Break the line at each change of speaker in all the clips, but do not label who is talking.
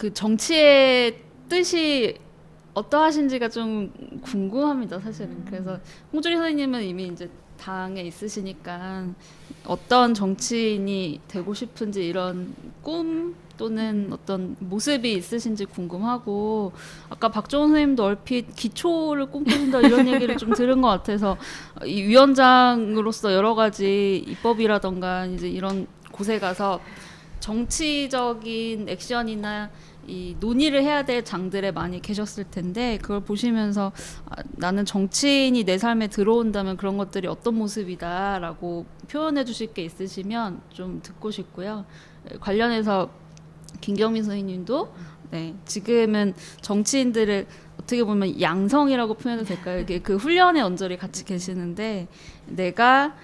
그 정치의 뜻이 어떠하신지가 좀 궁금합니다, 사실은. 그래서 홍주리 선생님은 이미 이제 당에 있으시니까 어떤 정치인이 되고 싶은지 이런 꿈 또는 어떤 모습이 있으신지 궁금하고, 아까 박정훈 선생님도 얼핏 기초를 꿈꾸신다 이런 얘기를 좀 들은 것 같아서 이 위원장으로서 여러 가지 입법이라던가 이제 이런 곳에 가서 정치적인 액션이나 이 논의를 해야 될 장들에 많이 계셨을 텐데, 그걸 보시면서 나는 정치인이 내 삶에 들어온다면 그런 것들이 어떤 모습이다라고 표현해 주실 게 있으시면 좀 듣고 싶고요. 관련해서 김경민 선생님도 네, 지금은 정치인들을 어떻게 보면 양성이라고 표현해도 될까요? 이게 그 훈련의 언저리 같이 계시는데, 내가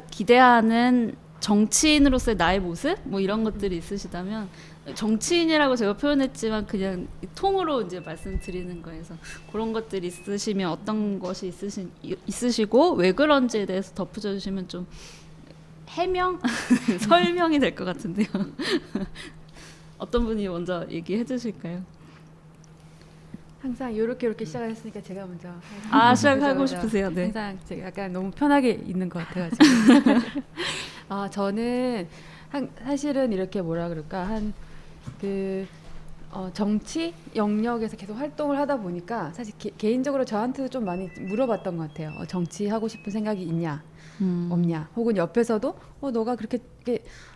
기대하는 정치인으로서의 나의 모습 뭐 이런 것들이 있으시다면, 정치인이라고 제가 표현했지만 그냥 통으로 이제 말씀드리는 거에서 그런 것들이 있으시면 어떤 것이 있으시고 왜 그런지에 대해서 덧붙여 주시면 좀 해명 설명이 될 것 같은데요. 어떤 분이 먼저 얘기해 주실까요?
항상 이렇게 시작했으니까 제가 먼저.
시작하고 싶으세요? 네.
항상 제가 약간 너무 편하게 있는 것 같아가지고. 저는 사실은 이렇게 뭐라 그럴까, 정치 영역에서 계속 활동을 하다 보니까 사실 개인적으로 저한테도 좀 많이 물어봤던 것 같아요. 정치 하고 싶은 생각이 있냐, 없냐. 혹은 옆에서도 너가 그렇게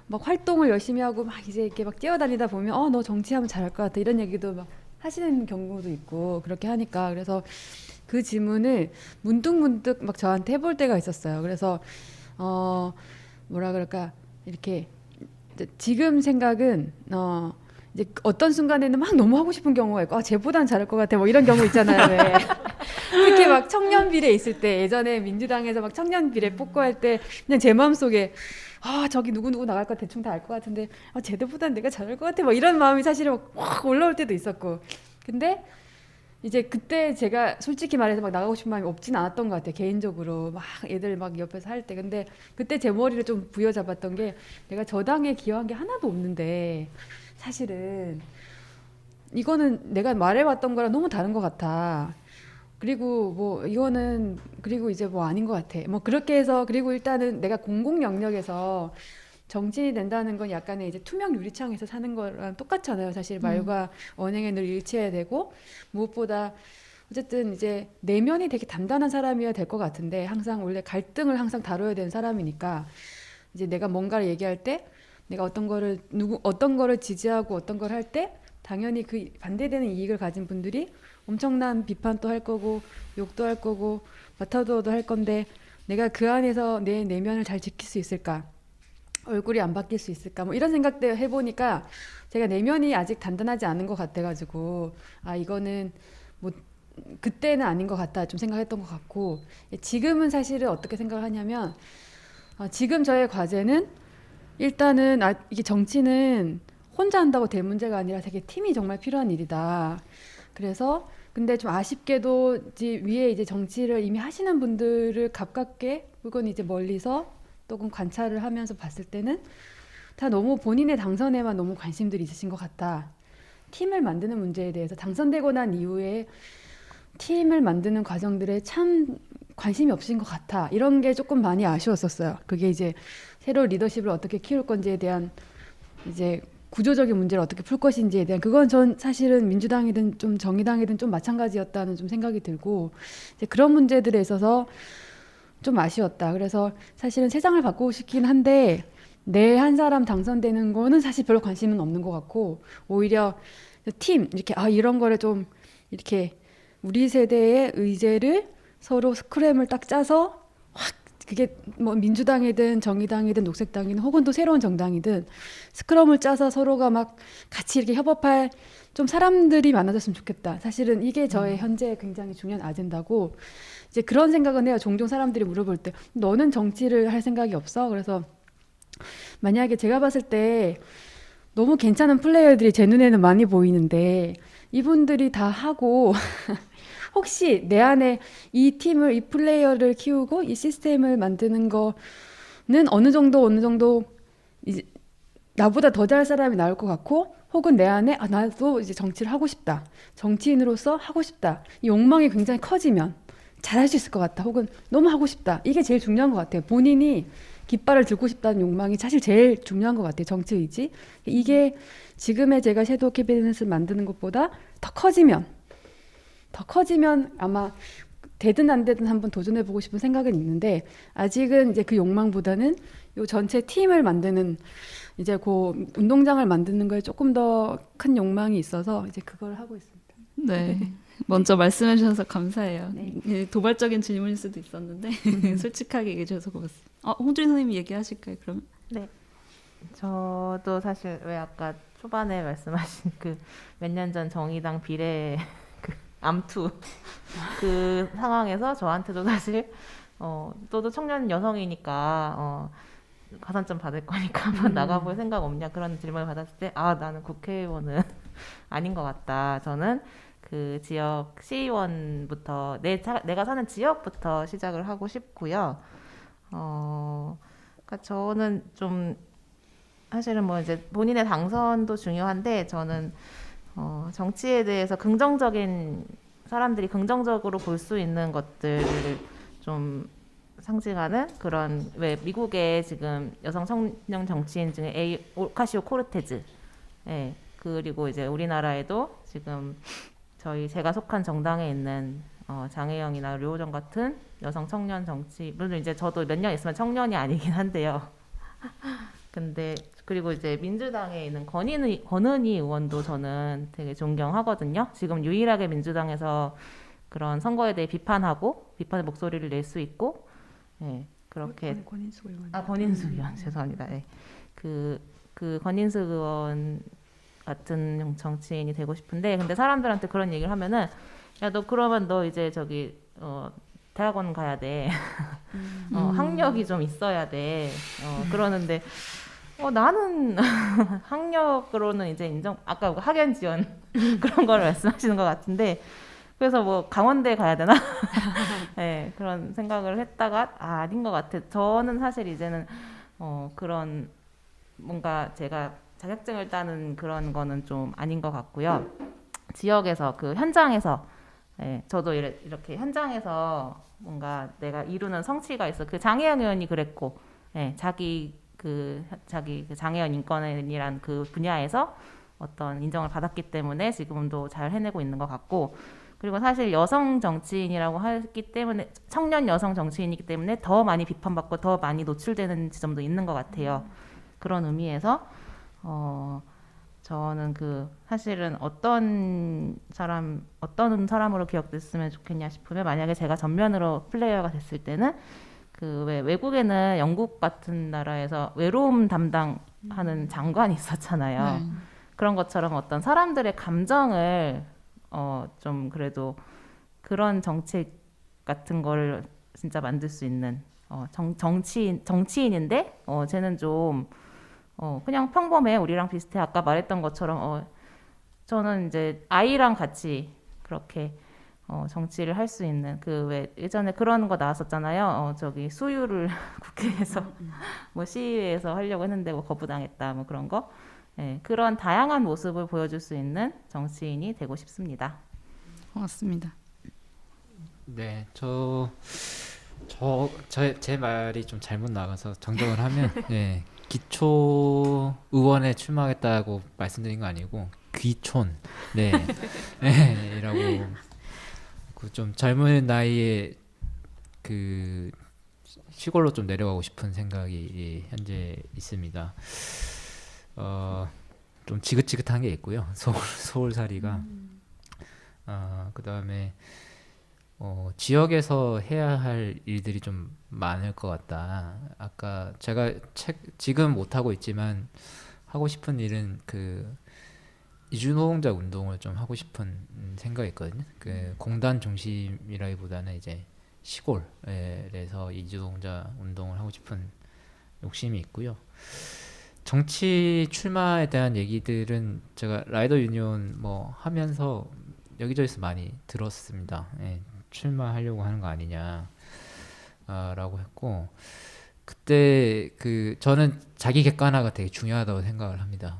막 활동을 열심히 하고 막 이제 이렇게 막 뛰어다니다 보면 너 정치하면 잘할 것 같아 이런 얘기도 막 하시는 경우도 있고, 그렇게 하니까. 그래서 그 질문을 문득 막 저한테 해볼 때가 있었어요. 그래서 뭐라 그럴까, 이렇게 지금 생각은 이제 어떤 순간에는 막 너무 하고 싶은 경우가 있고, 쟤보단 잘할 것 같아 뭐 이런 경우 있잖아요. 왜? 특히 막 청년 비례 있을 때, 예전에 민주당에서 막 청년 비례 뽑고 할 때 그냥 제 마음속에 저기 누구 나갈 거 대충 다 알 것 같은데 쟤들보단 내가 잘할 것 같아 뭐 이런 마음이 사실은 확 올라올 때도 있었고. 근데 이제 그때 제가 솔직히 말해서 막 나가고 싶은 마음이 없진 않았던 것 같아요, 개인적으로. 막 애들 막 옆에서 할 때. 근데 그때 제 머리를 좀 부여잡았던 게, 내가 저 당에 기여한 게 하나도 없는데 사실은 이거는 내가 말해왔던 거랑 너무 다른 것 같아. 그리고 뭐 이거는 그리고 이제 뭐 아닌 것 같아. 뭐 그렇게 해서, 그리고 일단은 내가 공공 영역에서 정치인이 된다는 건 약간의 이제 투명 유리창에서 사는 거랑 똑같잖아요. 사실 말과 언행에 늘 일치해야 되고, 무엇보다 어쨌든 이제 내면이 되게 단단한 사람이어야 될 것 같은데, 항상 원래 갈등을 항상 다뤄야 되는 사람이니까, 이제 내가 뭔가를 얘기할 때 내가 어떤 거를 지지하고 어떤 걸 할 때 당연히 그 반대되는 이익을 가진 분들이 엄청난 비판도 할 거고 욕도 할 거고 맡아두어도 할 건데, 내가 그 안에서 내 내면을 잘 지킬 수 있을까, 얼굴이 안 바뀔 수 있을까, 뭐 이런 생각들 해보니까 제가 내면이 아직 단단하지 않은 것 같아가지고, 이거는 뭐 그때는 아닌 것 같다 좀 생각했던 것 같고, 지금은 사실은 어떻게 생각을 하냐면, 지금 저의 과제는 일단은 이게 정치는 혼자 한다고 될 문제가 아니라 되게 팀이 정말 필요한 일이다. 그래서 근데 좀 아쉽게도 이제 위에 이제 정치를 이미 하시는 분들을 가깝게 혹은 이제 멀리서 조금 관찰을 하면서 봤을 때는 다 너무 본인의 당선에만 너무 관심들이 있으신 것 같다. 팀을 만드는 문제에 대해서 당선되고 난 이후에 팀을 만드는 과정들에 참 관심이 없으신 것 같아. 이런 게 조금 많이 아쉬웠었어요. 그게 이제 새로 리더십을 어떻게 키울 건지에 대한 이제 구조적인 문제를 어떻게 풀 것인지에 대한, 그건 전 사실은 민주당이든 좀 정의당이든 좀 마찬가지였다는 좀 생각이 들고, 이제 그런 문제들에 있어서 좀 아쉬웠다. 그래서 사실은 세상을 바꾸고 싶긴 한데 내 한 사람 당선되는 거는 사실 별로 관심은 없는 것 같고, 오히려 팀 이렇게 이런 거를 좀 이렇게 우리 세대의 의제를 서로 스크램을 딱 짜서 확, 그게 뭐 민주당이든 정의당이든 녹색당이든 혹은 또 새로운 정당이든 스크럼을 짜서 서로가 막 같이 이렇게 협업할 좀 사람들이 많아졌으면 좋겠다. 사실은 이게 저의 현재 굉장히 중요한 아젠다고, 이제 그런 생각은 해요. 종종 사람들이 물어볼 때 너는 정치를 할 생각이 없어? 그래서 만약에 제가 봤을 때 너무 괜찮은 플레이어들이 제 눈에는 많이 보이는데, 이분들이 다 하고 혹시 내 안에 이 팀을, 이 플레이어를 키우고 이 시스템을 만드는 거는 어느 정도 이제 나보다 더 잘할 사람이 나올 것 같고, 혹은 내 안에 나도 이제 정치를 하고 싶다. 정치인으로서 하고 싶다. 이 욕망이 굉장히 커지면 잘할 수 있을 것 같다. 혹은 너무 하고 싶다. 이게 제일 중요한 것 같아요. 본인이 깃발을 들고 싶다는 욕망이 사실 제일 중요한 것 같아요. 정치 의지. 이게 지금의 제가 섀도우 캐비넷을 만드는 것보다 더 커지면 아마 되든 안 되든 한번 도전해보고 싶은 생각은 있는데 아직은 이제 그 욕망보다는 요 전체 팀을 만드는 이제 그 운동장을 만드는 거에 조금 더 큰 욕망이 있어서 이제 그걸 하고 있습니다.
네. 먼저 말씀해 주셔서 감사해요.
네.
예, 도발적인 질문일 수도 있었는데 솔직하게 얘기해 주셔서 고맙습니다. 홍준희 선생님이 얘기하실까요, 그러면?
네. 저도 사실 왜 아까 초반에 말씀하신 그 몇 년 전 정의당 비례 그 암투 그 상황에서 저한테도 사실 너도 청년 여성이니까 가산점 받을 거니까 한번 나가볼 생각 없냐 그런 질문을 받았을 때 나는 국회의원은 아닌 것 같다. 저는 그 지역 시의원부터 내가 사는 지역부터 시작을 하고 싶고요. 그러니까 저는 좀 사실은 뭐 이제 본인의 당선도 중요한데 저는 정치에 대해서 긍정적인 사람들이 긍정적으로 볼 수 있는 것들을 좀 상징하는 그런 왜 미국의 지금 여성 청년 정치인 중에 오카시오 코르테즈, 예, 그리고 이제 우리나라에도 지금 제가 속한 정당에 있는 장혜영이나 류호정 같은 여성 청년 정치, 물론 이제 저도 몇 년 있으면 청년이 아니긴 한데요. 근데 그리고 이제 민주당에 있는 권은희 의원도 저는 되게 존경하거든요. 지금 유일하게 민주당에서 그런 선거에 대해 비판의 목소리를 낼 수 있고, 예, 그렇게
권인수 의원.
권인수 의원 죄송합니다. 예. 그 권인수 의원 같은 정치인이 되고 싶은데, 근데 사람들한테 그런 얘기를 하면은 야, 너 그러면 너 이제 저기 대학원 가야 돼. 학력이 좀 있어야 돼. 그러는데 나는 학력으로는 이제 아까 학연 지원 그런 걸 말씀하시는 것 같은데, 그래서 뭐 강원대 가야 되나? 네, 그런 생각을 했다가 아닌 것 같아. 저는 사실 이제는 그런 뭔가 제가 자격증을 따는 그런 거는 좀 아닌 것 같고요. 지역에서 그 현장에서 저도 이렇게 현장에서 뭔가 내가 이루는 성취가 있어. 그 장혜영 의원이 그랬고, 자기 그 장애인 인권이란 그 분야에서 어떤 인정을 받았기 때문에 지금도 잘 해내고 있는 것 같고, 그리고 사실 여성 정치인이라고 하기 때문에 청년 여성 정치인이기 때문에 더 많이 비판받고 더 많이 노출되는 지점도 있는 것 같아요. 그런 의미에서 저는 사실은 어떤 사람으로 기억됐으면 좋겠냐 싶으면, 만약에 제가 전면으로 플레이어가 됐을 때는 왜 외국에는 영국 같은 나라에서 외로움 담당하는 장관이 있었잖아요. 그런 것처럼 어떤 사람들의 감정을 좀 그래도 그런 정책 같은 걸 진짜 만들 수 있는 정치인인데 쟤는 좀 그냥 평범해, 우리랑 비슷해. 아까 말했던 것처럼 저는 이제 아이랑 같이 그렇게 정치를 할 수 있는 왜 예전에 그런 거 나왔었잖아요. 저기 수유를 국회에서 뭐 시위에서 하려고 했는데 뭐 거부당했다 뭐 그런 거. 네, 그런 다양한 모습을 보여줄 수 있는 정치인이 되고 싶습니다.
고맙습니다.
네, 제 말이 좀 잘못 나가서 정정을 하면, 네, 기초 의원에 출마하겠다고 말씀드린 거 아니고 귀촌, 네, 네, 이라고 좀 젊은 나이에 시골로 좀 내려가고 싶은 생각이 현재 있습니다. 좀 지긋지긋한 게 있고요. 서울살이가. 그다음에 지역에서 해야 할 일들이 좀 많을 것 같다. 아까 제가 지금 못 하고 있지만 하고 싶은 일은 이주노동자 운동을 좀 하고 싶은 생각이 있거든요. 공단 중심이라기보다는 이제 시골에서 이주노동자 운동을 하고 싶은 욕심이 있고요. 정치 출마에 대한 얘기들은 제가 라이더 유니온 뭐 하면서 여기저기서 많이 들었습니다. 출마하려고 하는 거 아니냐 라고 했고, 그때 저는 자기 객관화가 되게 중요하다고 생각을 합니다.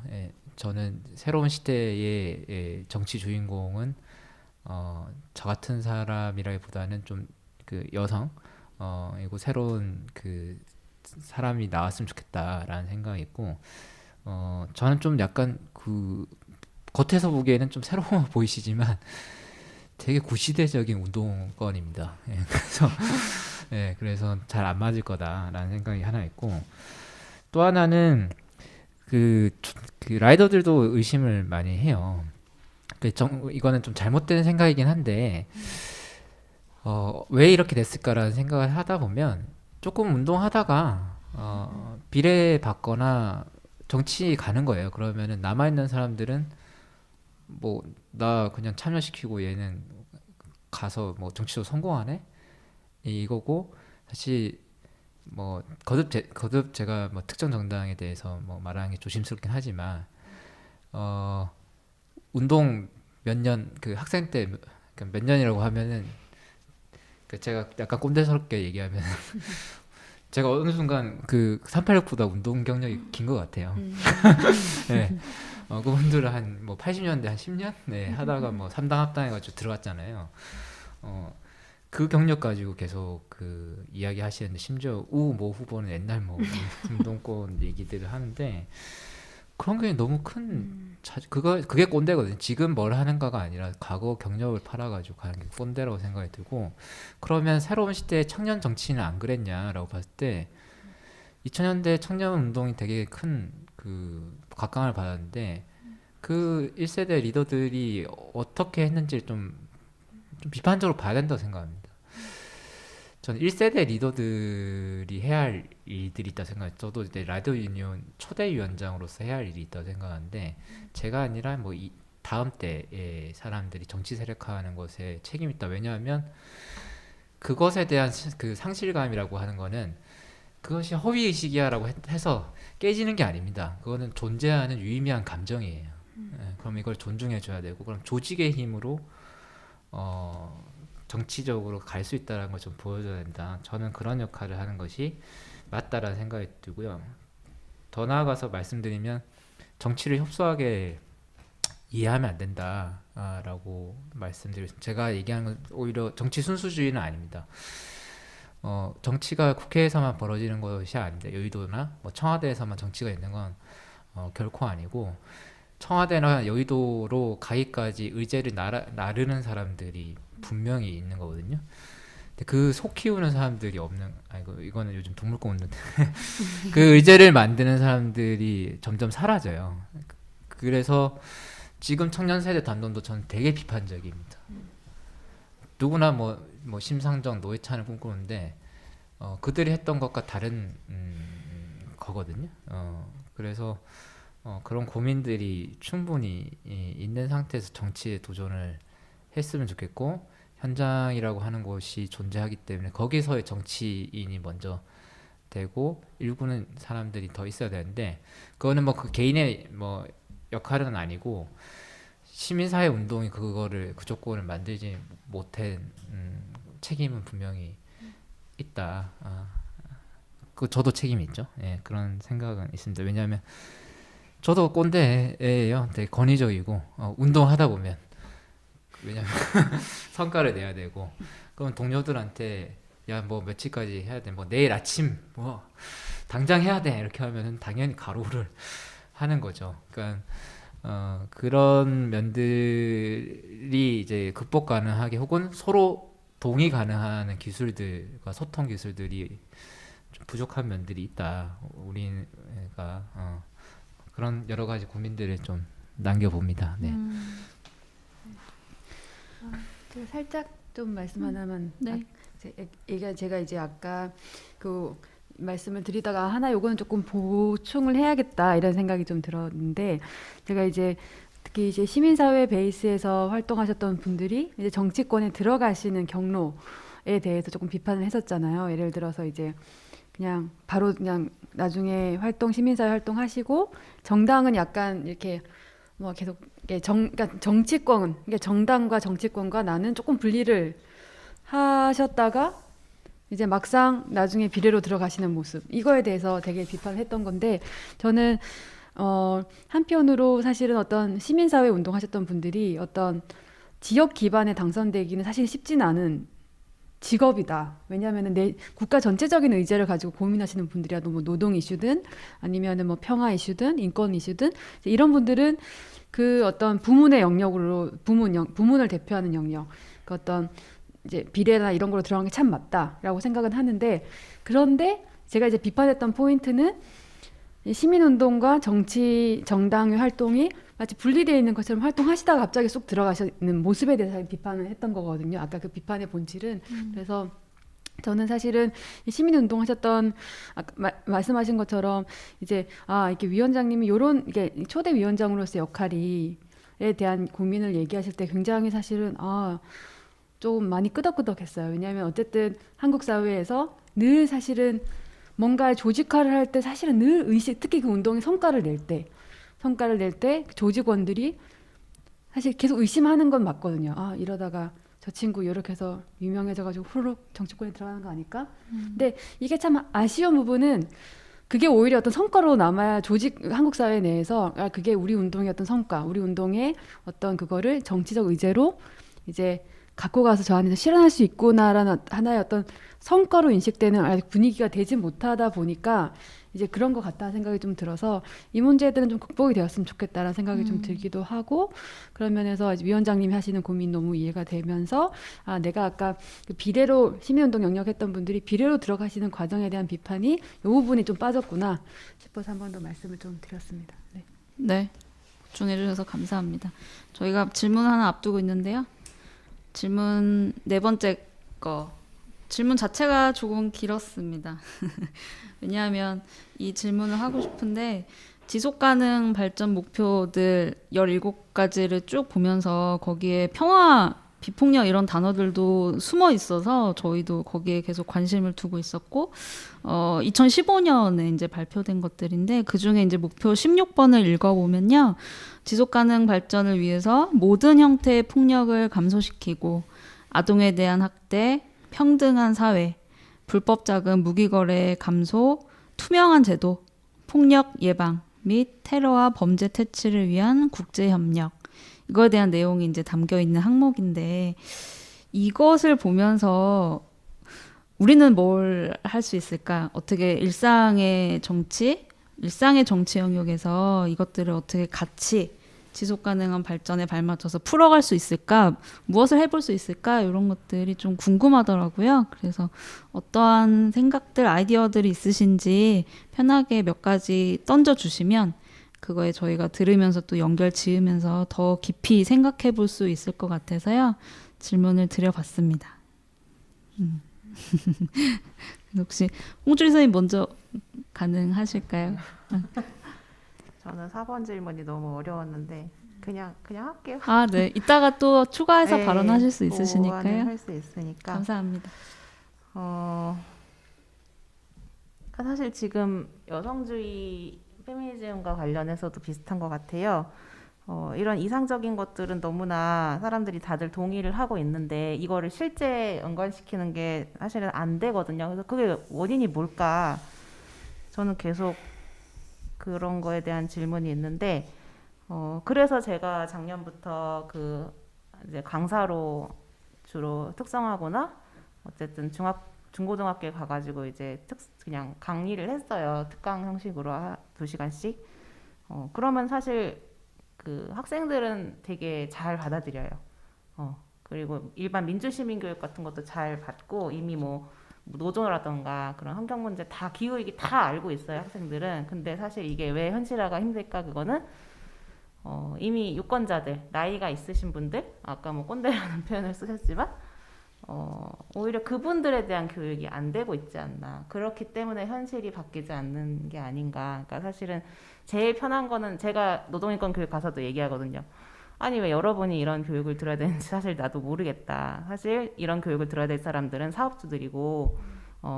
저는 새로운 시대의 정치 주인공은 저 같은 사람이라기보다는 좀 그 여성 이고 새로운 그 사람이 나왔으면 좋겠다라는 생각이 있고 저는 좀 약간 그 겉에서 보기에는 좀 새로워 보이시지만 되게 구시대적인 운동권입니다. 예, 그래서 그래서 잘 안 맞을 거다라는 생각이 하나 있고 또 하나는 그 라이더들도 의심을 많이 해요. 이거는 좀 잘못된 생각이긴 한데 왜 이렇게 됐을까라는 생각을 하다 보면 조금 운동하다가 비례받거나 정치 가는 거예요. 그러면은 남아있는 사람들은 뭐 나 그냥 참여시키고 얘는 가서 뭐 정치적으로 성공하네 이거고 사실 뭐 거듭 제가 뭐 특정 정당에 대해서 뭐 말하는 게 조심스럽긴 하지만 운동 몇 년 그 학생 때 몇 년이라고 하면은 그 제가 약간 꼰대스럽게 얘기하면 제가 어느 순간 그 386보다 운동 경력이 긴 것 같아요. 네. 그분들은 한 뭐 80년대 한 10년 하다가 뭐 3당 합당해가지고 들어갔잖아요. 그 경력 가지고 계속 그 이야기 하시는데 심지어 모 후보는 옛날 뭐 운동권 얘기들을 하는데 그런 게 너무 큰 그게 꼰대거든요. 지금 뭘 하는가가 아니라 과거 경력을 팔아가지고 가는 게 꼰대라고 생각이 들고 그러면 새로운 시대의 청년 정치인은 안 그랬냐라고 봤을 때 2000년대 청년 운동이 되게 큰 그 각광을 받았는데 그 1세대 리더들이 어떻게 했는지를 좀 비판적으로 봐야 된다고 생각합니다. 저는 1세대 리더들이 해야 할 일들이 있다고 생각해요. 저도 이제 라디오 유니온 초대 위원장으로서 해야 할 일이 있다고 생각하는데 제가 아니라 뭐 다음 때의 사람들이 정치 세력화하는 것에 책임이 있다. 왜냐하면 그것에 대한 그 상실감이라고 하는 거는 그것이 허위의식이야라고 해서 깨지는 게 아닙니다. 그거는 존재하는 유의미한 감정이에요. 그럼 이걸 존중해 줘야 되고 그럼 조직의 힘으로 정치적으로 갈 수 있다는 걸 좀 보여줘야 된다. 저는 그런 역할을 하는 것이 맞다라는 생각이 들고요. 더 나아가서 말씀드리면 정치를 협소하게 이해하면 안 된다라고 말씀드리겠습니다. 제가 얘기하는 건 오히려 정치 순수주의는 아닙니다. 정치가 국회에서만 벌어지는 것이 아닙니다. 여의도나 뭐 청와대에서만 정치가 있는 건 결코 아니고 청와대나 여의도로 가기까지 의제를 나르는 사람들이 분명히 있는 거거든요. 근데 그 속 키우는 사람들이 없는 이거는 요즘 동물권 운동인데 그 의제를 만드는 사람들이 점점 사라져요. 그래서 지금 청년 세대 담론도 저는 되게 비판적입니다. 누구나 뭐 심상정 노회찬을 꿈꾸는데 그들이 했던 것과 다른 거거든요. 그래서 그런 고민들이 충분히 있는 상태에서 정치에 도전을 했으면 좋겠고 현장이라고 하는 곳이 존재하기 때문에 거기서의 정치인이 먼저 되고 일구는 사람들이 더 있어야 되는데 그거는 뭐 그 개인의 뭐 역할은 아니고 시민사회 운동이 그 조건을 만들지 못한 책임은 분명히 있다. 저도 책임이 있죠. 예, 그런 생각은 있습니다. 왜냐하면 저도 꼰대예요. 되게 권위적이고 운동하다 보면 왜냐면 성과를 내야 되고 그럼 동료들한테 야 뭐 며칠까지 해야 돼, 뭐 내일 아침 뭐 당장 해야 돼 이렇게 하면은 당연히 가로를 하는 거죠. 그러니까 그런 면들이 이제 극복 가능하게 혹은 서로 동의 가능한 기술들과 소통 기술들이 좀 부족한 면들이 있다. 우리가 그런 여러 가지 고민들을 좀 남겨봅니다. 네.
제가 살짝 좀 말씀 하나만.
네.
제가 이제 아까 그 말씀을 드리다가 하나 요거는 조금 보충을 해야겠다 이런 생각이 좀 들었는데 제가 이제 특히 이제 시민사회 베이스에서 활동하셨던 분들이 이제 정치권에 들어가시는 경로에 대해서 조금 비판을 했었잖아요. 예를 들어서 이제 그냥 바로 그냥 나중에 시민사회 활동하시고 정당은 약간 이렇게 뭐 계속 그러니까 정치권, 그러니까 정당과 정치권과 나는 조금 분리를 하셨다가 이제 막상 나중에 비례로 들어가시는 모습 이거에 대해서 되게 비판을 했던 건데 저는 한편으로 사실은 어떤 시민사회 운동하셨던 분들이 어떤 지역 기반에 당선되기는 사실 쉽지는 않은 직업이다. 왜냐하면 내 국가 전체적인 의제를 가지고 고민하시는 분들이야. 뭐 노동 이슈든 아니면은 뭐 평화 이슈든 인권 이슈든 이런 분들은 그 어떤 부문의 영역으로 부문을 대표하는 영역, 그 어떤 이제 비례나 이런 걸로 들어간 게 참 맞다라고 생각은 하는데, 그런데 제가 이제 비판했던 포인트는 이 시민운동과 정당의 활동이 마치 분리되어 있는 것처럼 활동하시다가 갑자기 쏙 들어가시는 모습에 대해서 비판을 했던 거거든요. 아까 그 비판의 본질은. 그래서 저는 사실은 이 시민운동 하셨던 아까 말씀하신 것처럼 이제 이렇게 위원장님이 요런 이게 초대 위원장으로서의 역할에 대한 고민을 얘기하실 때 굉장히 사실은 좀 많이 끄덕끄덕했어요. 왜냐하면 어쨌든 한국 사회에서 늘 사실은 뭔가 조직화를 할 때 사실은 늘 특히 그 운동이 성과를 낼 때 조직원들이 사실 계속 의심하는 건 맞거든요. 이러다가 저 친구 이렇게 해서 유명해져가지고 후루룩 정치권에 들어가는 거 아닐까? 근데 이게 참 아쉬운 부분은 그게 오히려 어떤 성과로 남아야 한국 사회 내에서 그게 우리 운동의 어떤 성과, 우리 운동의 어떤 그거를 정치적 의제로 이제 갖고 가서 저 안에서 실현할 수 있구나라는 하나의 어떤 성과로 인식되는 아직 분위기가 되지 못하다 보니까 이제 그런 것 같다는 생각이 좀 들어서 이 문제들은 좀 극복이 되었으면 좋겠다라는 생각이 좀 들기도 하고, 그런 면에서 위원장님이 하시는 고민 너무 이해가 되면서 내가 아까 그 비례로 시민운동 영역했던 분들이 비례로 들어가시는 과정에 대한 비판이 이 부분이 좀 빠졌구나 싶어서 한 번 더 말씀을 좀 드렸습니다. 네.
네, 집중해 주셔서 감사합니다. 저희가 질문 하나 앞두고 있는데요. 질문 네 번째 거. 질문 자체가 조금 길었습니다. 왜냐하면 이 질문을 하고 싶은데 지속가능 발전 목표들 17가지를 쭉 보면서 거기에 평화, 비폭력 이런 단어들도 숨어 있어서 저희도 거기에 계속 관심을 두고 있었고 2015년에 이제 발표된 것들인데 그중에 이제 목표 16번을 읽어보면요. 지속가능 발전을 위해서 모든 형태의 폭력을 감소시키고 아동에 대한 학대, 평등한 사회, 불법 자금 무기거래 감소, 투명한 제도, 폭력 예방 및 테러와 범죄 퇴치를 위한 국제협력, 이거에 대한 내용이 이제 담겨 있는 항목인데 이것을 보면서 우리는 뭘 할 수 있을까? 어떻게 일상의 정치 영역에서 이것들을 어떻게 같이 지속 가능한 발전에 발맞춰서 풀어갈 수 있을까? 무엇을 해볼 수 있을까? 이런 것들이 좀 궁금하더라고요. 그래서 어떠한 생각들, 아이디어들이 있으신지 편하게 몇 가지 던져주시면 그거에 저희가 들으면서 또 연결 지으면서 더 깊이 생각해 볼 수 있을 것 같아서요. 질문을 드려봤습니다. 혹시 홍주리 선생님 먼저 가능하실까요?
저는 4번 질문이 너무 어려웠는데 그냥 할게요.
네. 이따가 또 추가해서
네,
발언하실 수 있으시니까요.
할 수 있으니까.
감사합니다.
사실 지금 여성주의 페미니즘과 관련해서도 비슷한 것 같아요. 이런 이상적인 것들은 너무나 사람들이 다들 동의를 하고 있는데 이거를 실제 연관시키는 게 사실은 안 되거든요. 그래서 그게 원인이 뭘까? 저는 계속 그런 거에 대한 질문이 있는데 그래서 제가 작년부터 이제 강사로 주로 특성화고나 어쨌든 중고등학교에 가가지고 이제 그냥 강의를 했어요. 특강 형식으로 2시간씩. 그러면 사실 그 학생들은 되게 잘 받아들여요. 그리고 일반 민주시민교육 같은 것도 잘 받고 이미 뭐 노조라던가 그런 환경 문제 다 기후위기 다 알고 있어요, 학생들은. 근데 사실 이게 왜 현실화가 힘들까? 그거는 이미 유권자들, 나이가 있으신 분들, 아까 뭐 꼰대라는 표현을 쓰셨지만 오히려 그분들에 대한 교육이 안 되고 있지 않나. 그렇기 때문에 현실이 바뀌지 않는 게 아닌가. 그러니까 사실은 제일 편한 거는 제가 노동인권 교육 가서도 얘기하거든요. 아니 왜 여러분이 이런 교육을 들어야 되는지 사실 나도 모르겠다. 사실 이런 교육을 들어야 될 사람들은 사업주들이고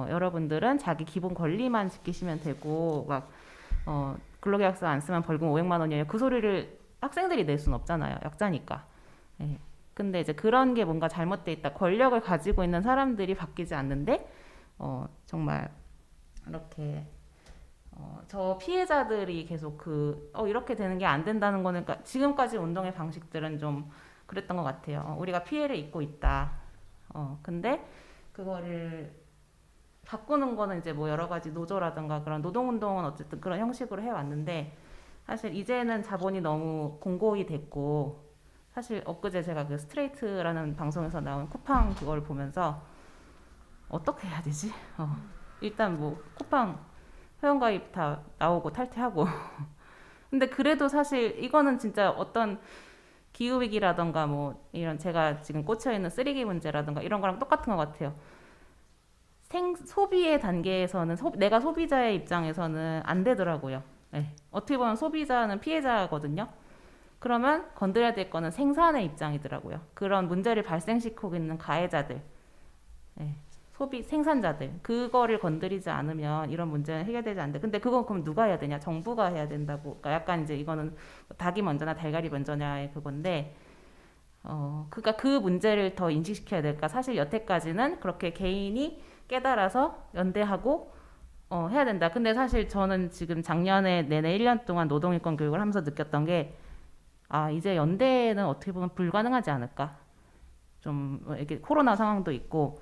여러분들은 자기 기본 권리만 지키시면 되고 막 근로계약서 안 쓰면 벌금 500만 원이에요. 그 소리를 학생들이 낼 수는 없잖아요. 약자니까. 네. 근데 이제 그런 게 뭔가 잘못돼 있다. 권력을 가지고 있는 사람들이 바뀌지 않는데 정말 이렇게 저 피해자들이 계속 이렇게 되는 게 안 된다는 거는, 그러니까 지금까지 운동의 방식들은 좀 그랬던 것 같아요. 우리가 피해를 입고 있다. 근데 그거를 바꾸는 거는 이제 뭐 여러 가지 노조라든가 그런 노동운동은 어쨌든 그런 형식으로 해왔는데, 사실 이제는 자본이 너무 공고히 됐고, 사실 엊그제 제가 그 스트레이트라는 방송에서 나온 쿠팡 그걸 보면서 어떻게 해야 되지? 일단 뭐 쿠팡 회원가입 다 나오고 탈퇴하고 근데 그래도 사실 이거는 진짜 어떤 기후위기라던가 뭐 이런 제가 지금 꽂혀있는 쓰레기 문제라던가 이런 거랑 똑같은 것 같아요. 소비의 단계에서는 내가 소비자의 입장에서는 안 되더라고요. 네. 어떻게 보면 소비자는 피해자거든요. 그러면 건드려야 될 거는 생산의 입장이더라고요. 그런 문제를 발생시키고 있는 가해자들, 네. 생산자들, 그거를 건드리지 않으면 이런 문제는 해결되지 않는데, 근데 그건 그럼 누가 해야 되냐? 정부가 해야 된다고. 그러니까 약간 이제 이거는 닭이 먼저나 달걀이 먼저냐의 그건데, 그러니까 그 문제를 더 인식시켜야 될까? 사실 여태까지는 그렇게 개인이 깨달아서 연대하고 해야 된다. 근데 사실 저는 지금 작년에 내내 1년 동안 노동인권 교육을 하면서 느꼈던 게, 이제 연대는 어떻게 보면 불가능하지 않을까? 좀 이렇게 코로나 상황도 있고,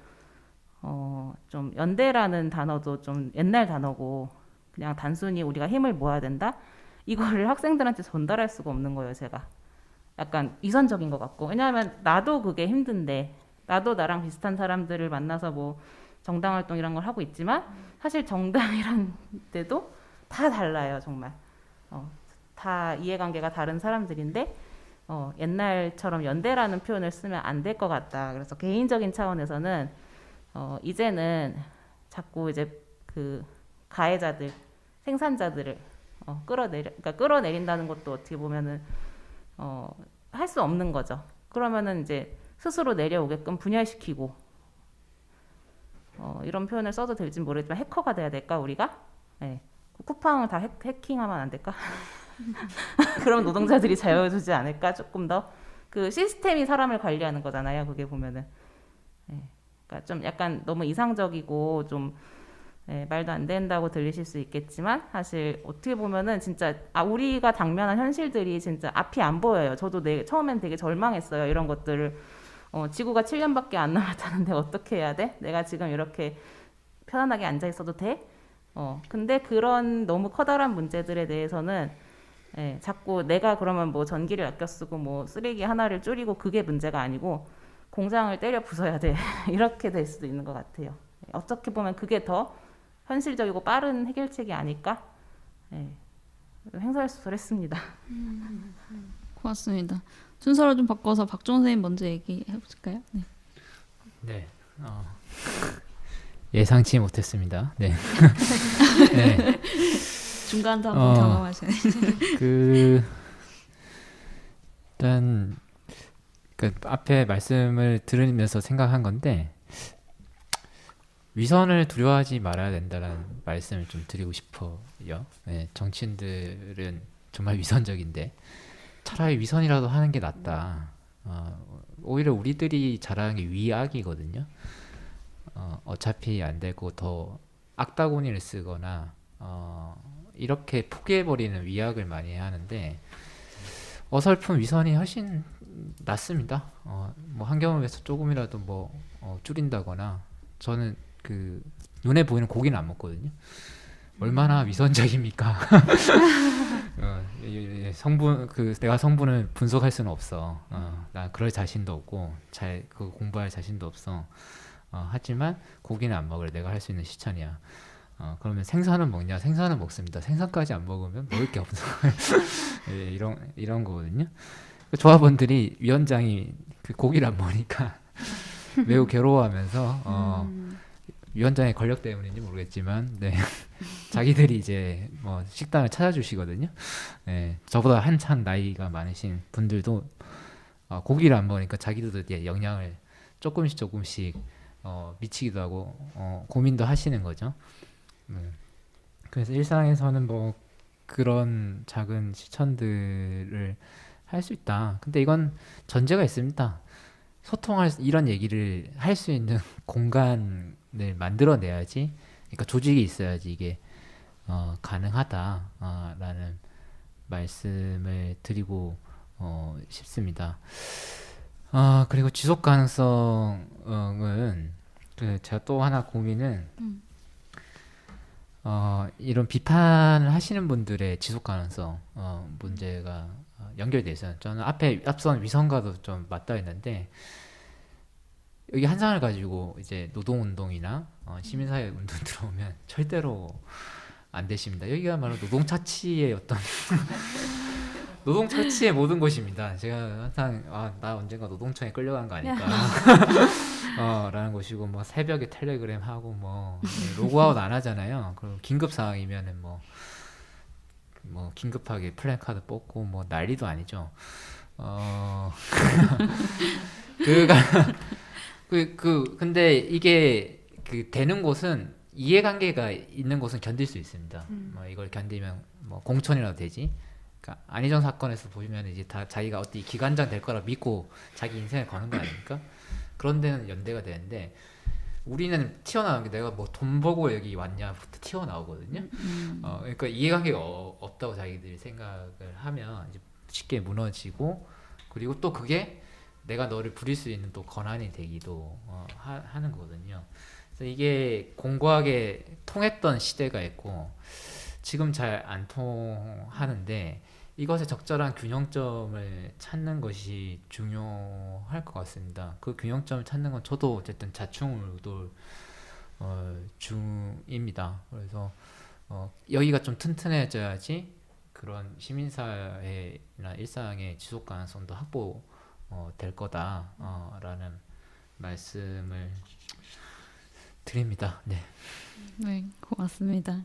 좀 연대라는 단어도 좀 옛날 단어고, 그냥 단순히 우리가 힘을 모아야 된다? 이거를 학생들한테 전달할 수가 없는 거예요, 제가. 약간 위선적인 것 같고. 왜냐하면 나도 그게 힘든데, 나도 나랑 비슷한 사람들을 만나서 뭐 정당 활동 이런 걸 하고 있지만, 사실 정당이란 데도 다 달라요, 정말. 다 이해관계가 다른 사람들인데, 옛날처럼 연대라는 표현을 쓰면 안 될 것 같다. 그래서 개인적인 차원에서는 이제는 자꾸 이제 그 가해자들, 생산자들을 그러니까 끌어내린다는 것도 어떻게 보면은 할 수 없는 거죠. 그러면은 이제 스스로 내려오게끔 분열시키고, 이런 표현을 써도 될지 모르겠지만 해커가 돼야 될까 우리가? 네. 쿠팡을 다 해킹하면 안 될까? 그럼 노동자들이 자유해지지 않을까? 조금 더 그 시스템이 사람을 관리하는 거잖아요. 그게 보면은. 네. 그러니까 좀 약간 너무 이상적이고 좀 말도 안 된다고 들리실 수 있겠지만, 사실 어떻게 보면은 진짜 우리가 당면한 현실들이 진짜 앞이 안 보여요. 저도 처음엔 되게 절망했어요. 이런 것들을 지구가 7년밖에 안 남았다는데 어떻게 해야 돼? 내가 지금 이렇게 편안하게 앉아 있어도 돼? 근데 그런 너무 커다란 문제들에 대해서는 자꾸 내가 그러면 뭐 전기를 아껴 쓰고 뭐 쓰레기 하나를 줄이고 그게 문제가 아니고 공장을 때려 부숴야 돼. 이렇게 될 수도 있는 것 같아요. 어떻게 보면 그게 더 현실적이고 빠른 해결책이 아닐까? 횡설수설했습니다.
고맙습니다. 순서를 좀 바꿔서 박종 선생님 먼저 얘기해 보실까요? 네.
네. 예상치 못했습니다. 네. 네.
중간도 한번 경험하셔야
일단 앞에 말씀을 들으면서 생각한 건데, 위선을 두려워하지 말아야 된다는 말씀을 좀 드리고 싶어요. 네, 정치인들은 정말 위선적인데 차라리 위선이라도 하는 게 낫다. 오히려 우리들이 잘하는 게 위악이거든요. 어차피 안 되고 더 악다구니를 쓰거나 이렇게 포기해버리는 위악을 많이 하는데, 어설픈 위선이 훨씬 낫습니다. 뭐 한 경험에서 조금이라도 뭐 줄인다거나. 저는 그 눈에 보이는 고기는 안 먹거든요. 얼마나 위선적입니까? 성분 내가 성분을 분석할 수는 없어. 나 그럴 자신도 없고 그 공부할 자신도 없어. 하지만 고기는 안 먹을 내가 할 수 있는 시천이야. 그러면 생선은 먹냐? 생선은 먹습니다. 생선까지 안 먹으면 먹을 게 없어. 이런 거거든요. 조합원들이 위원장이 그 고기를 안 먹으니까 매우 괴로워하면서 위원장의 권력 때문인지 모르겠지만, 네. 자기들이 이제 뭐 식당을 찾아주시거든요. 네. 저보다 한참 나이가 많으신 분들도 고기를 안 먹으니까 자기들도 이제 영양을 조금씩 미치기도 하고 고민도 하시는 거죠. 그래서 일상에서는 뭐 그런 작은 실천들을 할 수 있다. 근데 이건 전제가 있습니다. 이런 얘기를 할 수 있는 공간을 만들어내야지. 그러니까 조직이 있어야지 이게 가능하다라는 말씀을 드리고 싶습니다. 그리고 지속 가능성은 제가 또 하나 고민은 이런 비판을 하시는 분들의 지속 가능성 문제가 연결돼 있어요. 저는 앞선 위선과도 좀 맞닿아 있는데 여기 한 상을 가지고 이제 노동운동이나 시민사회 운동 들어오면 절대로 안 되십니다. 여기가말로 노동차치의 어떤 노동차치의 모든 것입니다. 제가 항상 나 언젠가 노동청에 끌려간 거 아닐까 라는 것이고 뭐 새벽에 텔레그램 하고 뭐 로그아웃 안 하잖아요. 그리고 긴급 상황이면은 뭐 긴급하게 플랜카드 뽑고 뭐 난리도 아니죠. 근데 이게 되는 곳은 이해관계가 있는 곳은 견딜 수 있습니다. 뭐 이걸 견디면 뭐 공천이라도 되지. 그러니까 안희정 사건에서 보시면 이제 다 자기가 어디 기관장 될 거라 믿고 자기 인생을 거는 거 아닙니까? 그런 데는 연대가 되는데 우리는 튀어나오는 게 내가 뭐 돈 벌고 여기 왔냐부터 튀어나오거든요. 그러니까 이해관계가 없다고 자기들이 생각을 하면 이제 쉽게 무너지고 그리고 또 그게 내가 너를 부릴 수 있는 또 권한이 되기도 하는 거거든요. 그래서 이게 공고하게 통했던 시대가 있고 지금 잘 안 통하는데 이것의 적절한 균형점을 찾는 것이 중요할 것 같습니다. 그 균형점을 찾는 건 저도 어쨌든 자충우돌 중입니다. 그래서 여기가 좀 튼튼해져야지 그런 시민사회나 일상의 지속 가능성도 확보될 거다라는 말씀을 드립니다. 네.
네, 고맙습니다.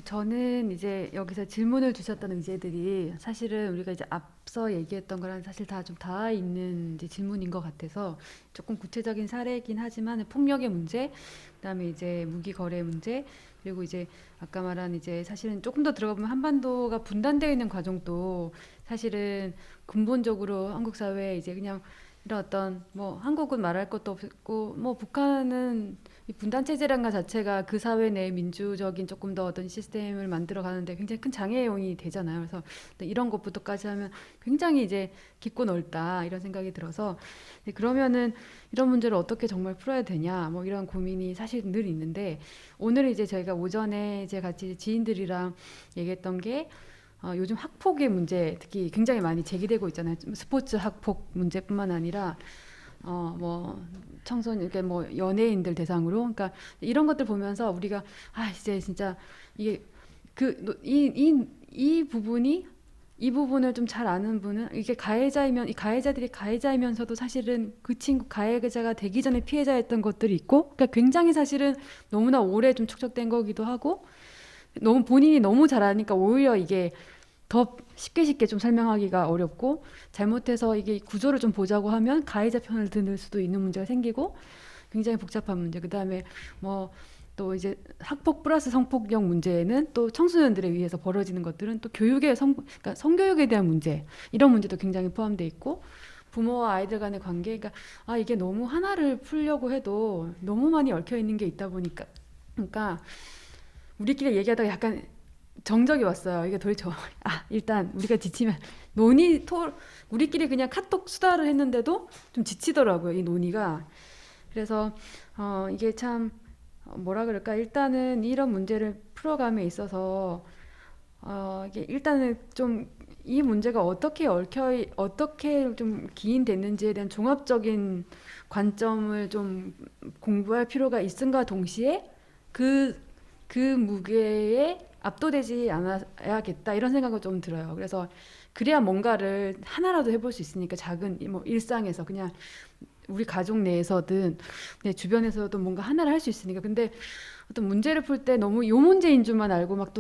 저는 이제 여기서 질문을 주셨던 의제들이 사실은 우리가 이제 앞서 얘기했던 거랑 사실 다 좀 닿아 있는 이제 질문인 것 같아서 조금 구체적인 사례이긴 하지만 폭력의 문제, 그다음에 이제 무기 거래 문제, 그리고 이제 아까 말한 이제 사실은 조금 더 들어가 보면 한반도가 분단되어 있는 과정도 사실은 근본적으로 한국 사회에 이제 그냥 이런 어떤 뭐 한국은 말할 것도 없고 뭐 북한은 이 분단 체제라는 것 자체가 그 사회 내 민주적인 조금 더 어떤 시스템을 만들어 가는데 굉장히 큰 장애용이 되잖아요. 그래서 이런 것부터까지 하면 굉장히 이제 깊고 넓다 이런 생각이 들어서 그러면은 이런 문제를 어떻게 정말 풀어야 되냐 뭐 이런 고민이 사실 늘 있는데 오늘 이제 저희가 오전에 이제 같이 지인들이랑 얘기했던 게 요즘 학폭의 문제 특히 굉장히 많이 제기되고 있잖아요. 스포츠 학폭 문제뿐만 아니라 뭐 청소년 이렇게 뭐 연예인들 대상으로 그러니까 이런 것들 보면서 우리가 이제 진짜 이게 이 부분을 좀 잘 아는 분은 이게 가해자이면 이 가해자들이 가해자이면서도 사실은 그 친구 가해자가 되기 전에 피해자였던 것들이 있고 그러니까 굉장히 사실은 너무나 오래 좀 축적된 거기도 하고 너무 본인이 너무 잘 아니까 오히려 이게 더 쉽게 좀 설명하기가 어렵고 잘못해서 이게 구조를 좀 보자고 하면 가해자 편을 들 수도 있는 문제가 생기고 굉장히 복잡한 문제. 그다음에 뭐 또 이제 학폭 플러스 성폭력 문제는 또 청소년들에 의해서 벌어지는 것들은 또 교육의 그러니까 성교육에 대한 문제 이런 문제도 굉장히 포함되어 있고 부모와 아이들 간의 관계 그러니까 이게 너무 하나를 풀려고 해도 너무 많이 얽혀 있는 게 있다 보니까 그러니까 우리끼리 얘기하다가 약간 정적이 왔어요. 이게 도대체 일단 우리가 지치면 우리끼리 그냥 카톡 수다를 했는데도 좀 지치더라고요. 이 논의가. 그래서 이게 참 뭐라 그럴까? 일단은 이런 문제를 풀어감에 있어서 이게 일단은 좀 이 문제가 어떻게 좀 기인됐는지에 대한 종합적인 관점을 좀 공부할 필요가 있음과 동시에 그 무게에 압도되지 않아야겠다 이런 생각은 좀 들어요. 그래서 그래야 뭔가를 하나라도 해볼 수 있으니까 작은 뭐 일상에서 그냥 우리 가족 내에서든 내 주변에서도 뭔가 하나를 할 수 있으니까 근데 어떤 문제를 풀 때 너무 요 문제인 줄만 알고 막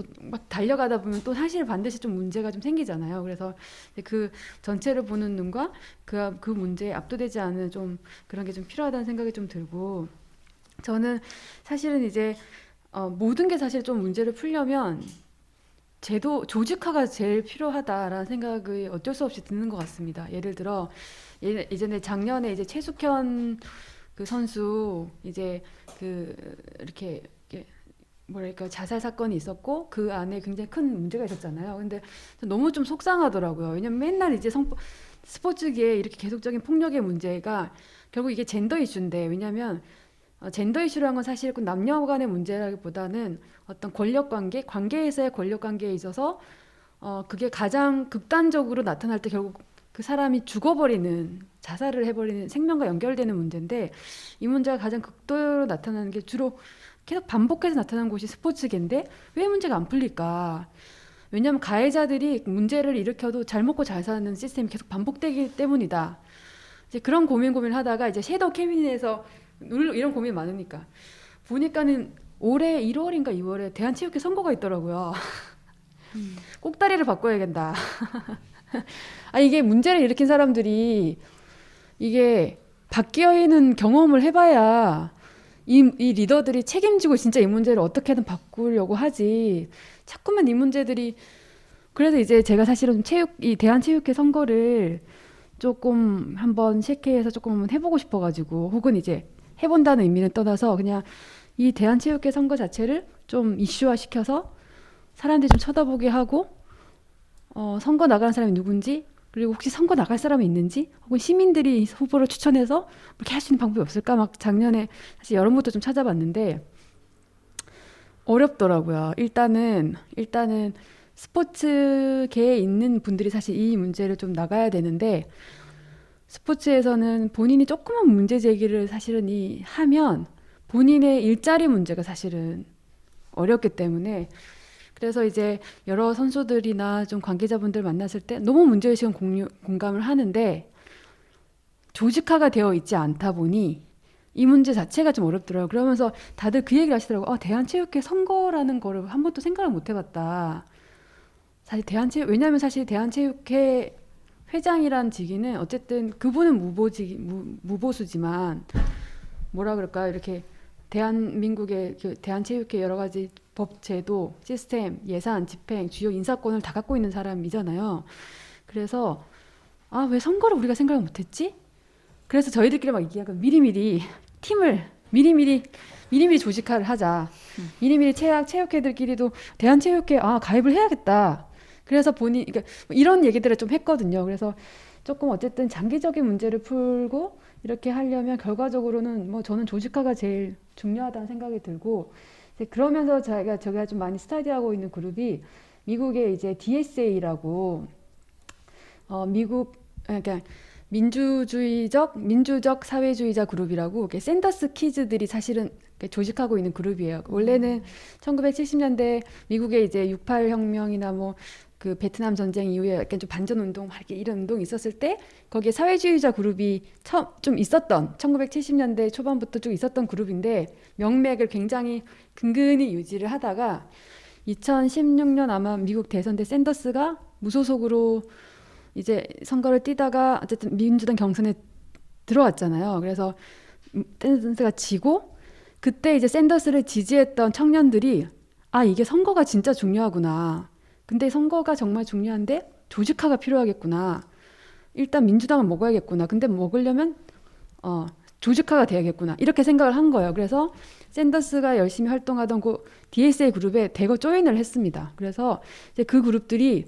달려가다 보면 또 사실 반드시 좀 문제가 좀 생기잖아요. 그래서 그 전체를 보는 눈과 그 문제에 압도되지 않은 좀 그런 게 좀 필요하다는 생각이 좀 들고 저는 사실은 이제 모든 게 사실 좀 문제를 풀려면 조직화가 제일 필요하다라는 생각이 어쩔 수 없이 드는 것 같습니다. 예를 들어 예전에 작년에 이제 최숙현 그 선수 이제 이렇게 뭐랄까 자살 사건이 있었고 그 안에 굉장히 큰 문제가 있었잖아요. 근데 너무 좀 속상하더라고요. 왜냐면 맨날 이제 스포츠계에 이렇게 계속적인 폭력의 문제가 결국 이게 젠더 이슈인데, 왜냐면 젠더 이슈라는 건 사실 그 남녀 간의 문제라기보다는 어떤 권력 관계, 관계에서의 권력 관계에 있어서 그게 가장 극단적으로 나타날 때 결국 그 사람이 죽어버리는, 자살을 해버리는, 생명과 연결되는 문제인데, 이 문제가 가장 극도로 나타나는 게 주로 계속 반복해서 나타나는 곳이 스포츠계인데 왜 문제가 안 풀릴까? 왜냐하면 가해자들이 문제를 일으켜도 잘 먹고 잘 사는 시스템이 계속 반복되기 때문이다. 이제 그런 고민을 하다가 이제 섀도우 캐비닛에서 이런 고민이 많으니까 보니까는 올해 1월인가 2월에 대한체육회 선거가 있더라고요. 꼭다리를 바꿔야겠다. 아, 이게 문제를 일으킨 사람들이 이게 바뀌어있는 경험을 해봐야 이 리더들이 책임지고 진짜 이 문제를 어떻게든 바꾸려고 하지. 자꾸만 이 문제들이. 그래서 이제 제가 사실은 이 대한체육회 선거를 조금 한번 셰케에서 조금 한번 해보고 싶어가지고, 혹은 이제 해본다는 의미는 떠나서 그냥 이 대한체육회 선거 자체를 좀 이슈화 시켜서 사람들이 좀 쳐다보게 하고, 선거 나가는 사람이 누군지, 그리고 혹시 선거 나갈 사람이 있는지, 혹은 시민들이 후보를 추천해서 이렇게 할 수 있는 방법이 없을까? 막 작년에 사실 여름부터 좀 찾아봤는데 어렵더라고요. 일단은 스포츠계에 있는 분들이 사실 이 문제를 좀 나가야 되는데, 스포츠에서는 본인이 조그만 문제 제기를 사실은 하면 본인의 일자리 문제가 사실은 어렵기 때문에, 그래서 이제 여러 선수들이나 좀 관계자분들 만났을 때 너무 문제의식은 공감을 하는데 조직화가 되어 있지 않다 보니 이 문제 자체가 좀 어렵더라고요. 그러면서 다들 그 얘기를 하시더라고요. 대한체육회 선거라는 거를 한 번도 생각을 못 해봤다. 사실 왜냐하면 사실 대한체육회 회장이란 직위는 어쨌든 그분은 무보수지만 뭐라 그럴까요? 이렇게 대한민국의 대한체육회 여러 가지 법, 제도, 시스템, 예산, 집행, 주요 인사권을 다 갖고 있는 사람이잖아요. 그래서 왜 선거를 우리가 생각을 못했지? 그래서 저희들끼리 막 얘기하고 미리미리 팀을 미리미리 조직화를 하자. 미리미리 체육회들끼리도 대한체육회 가입을 해야겠다. 그래서 그러니까 이런 얘기들을 좀 했거든요. 그래서 조금 어쨌든 장기적인 문제를 풀고 이렇게 하려면 결과적으로는 저는 조직화가 제일 중요하다는 생각이 들고, 그러면서 제가 좀 많이 스터디하고 있는 그룹이 미국의 이제 DSA라고 그러니까 민주적 사회주의자 그룹이라고, 샌더스 키즈들이 사실은 조직하고 있는 그룹이에요. 원래는 1970년대 미국의 이제 68 혁명이나 그 베트남 전쟁 이후에 약간 좀 반전 운동, 이런 운동이 있었을 때 거기에 사회주의자 그룹이 좀 있었던 1970년대 초반부터 좀 있었던 그룹인데, 명맥을 굉장히 근근히 유지를 하다가 2016년 아마 미국 대선 때 샌더스가 무소속으로 이제 선거를 뛰다가 어쨌든 민주당 경선에 들어왔잖아요. 그래서 샌더스가 지고, 그때 이제 샌더스를 지지했던 청년들이 이게 선거가 진짜 중요하구나. 근데 선거가 정말 중요한데 조직화가 필요하겠구나. 일단 민주당을 먹어야겠구나. 근데 먹으려면 조직화가 돼야겠구나. 이렇게 생각을 한 거예요. 그래서 샌더스가 열심히 활동하던 그 DSA 그룹에 대거 조인을 했습니다. 그래서 이제 그 그룹들이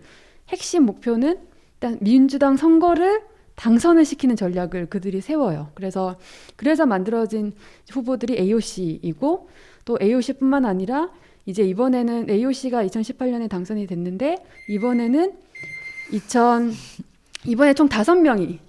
핵심 목표는 일단 민주당 선거를 당선을 시키는 전략을 그들이 세워요. 그래서 만들어진 후보들이 AOC이고, 또 AOC뿐만 아니라 이제 이번에는 AOC가 2018년에 당선이 됐는데, 이번에 총 5명이,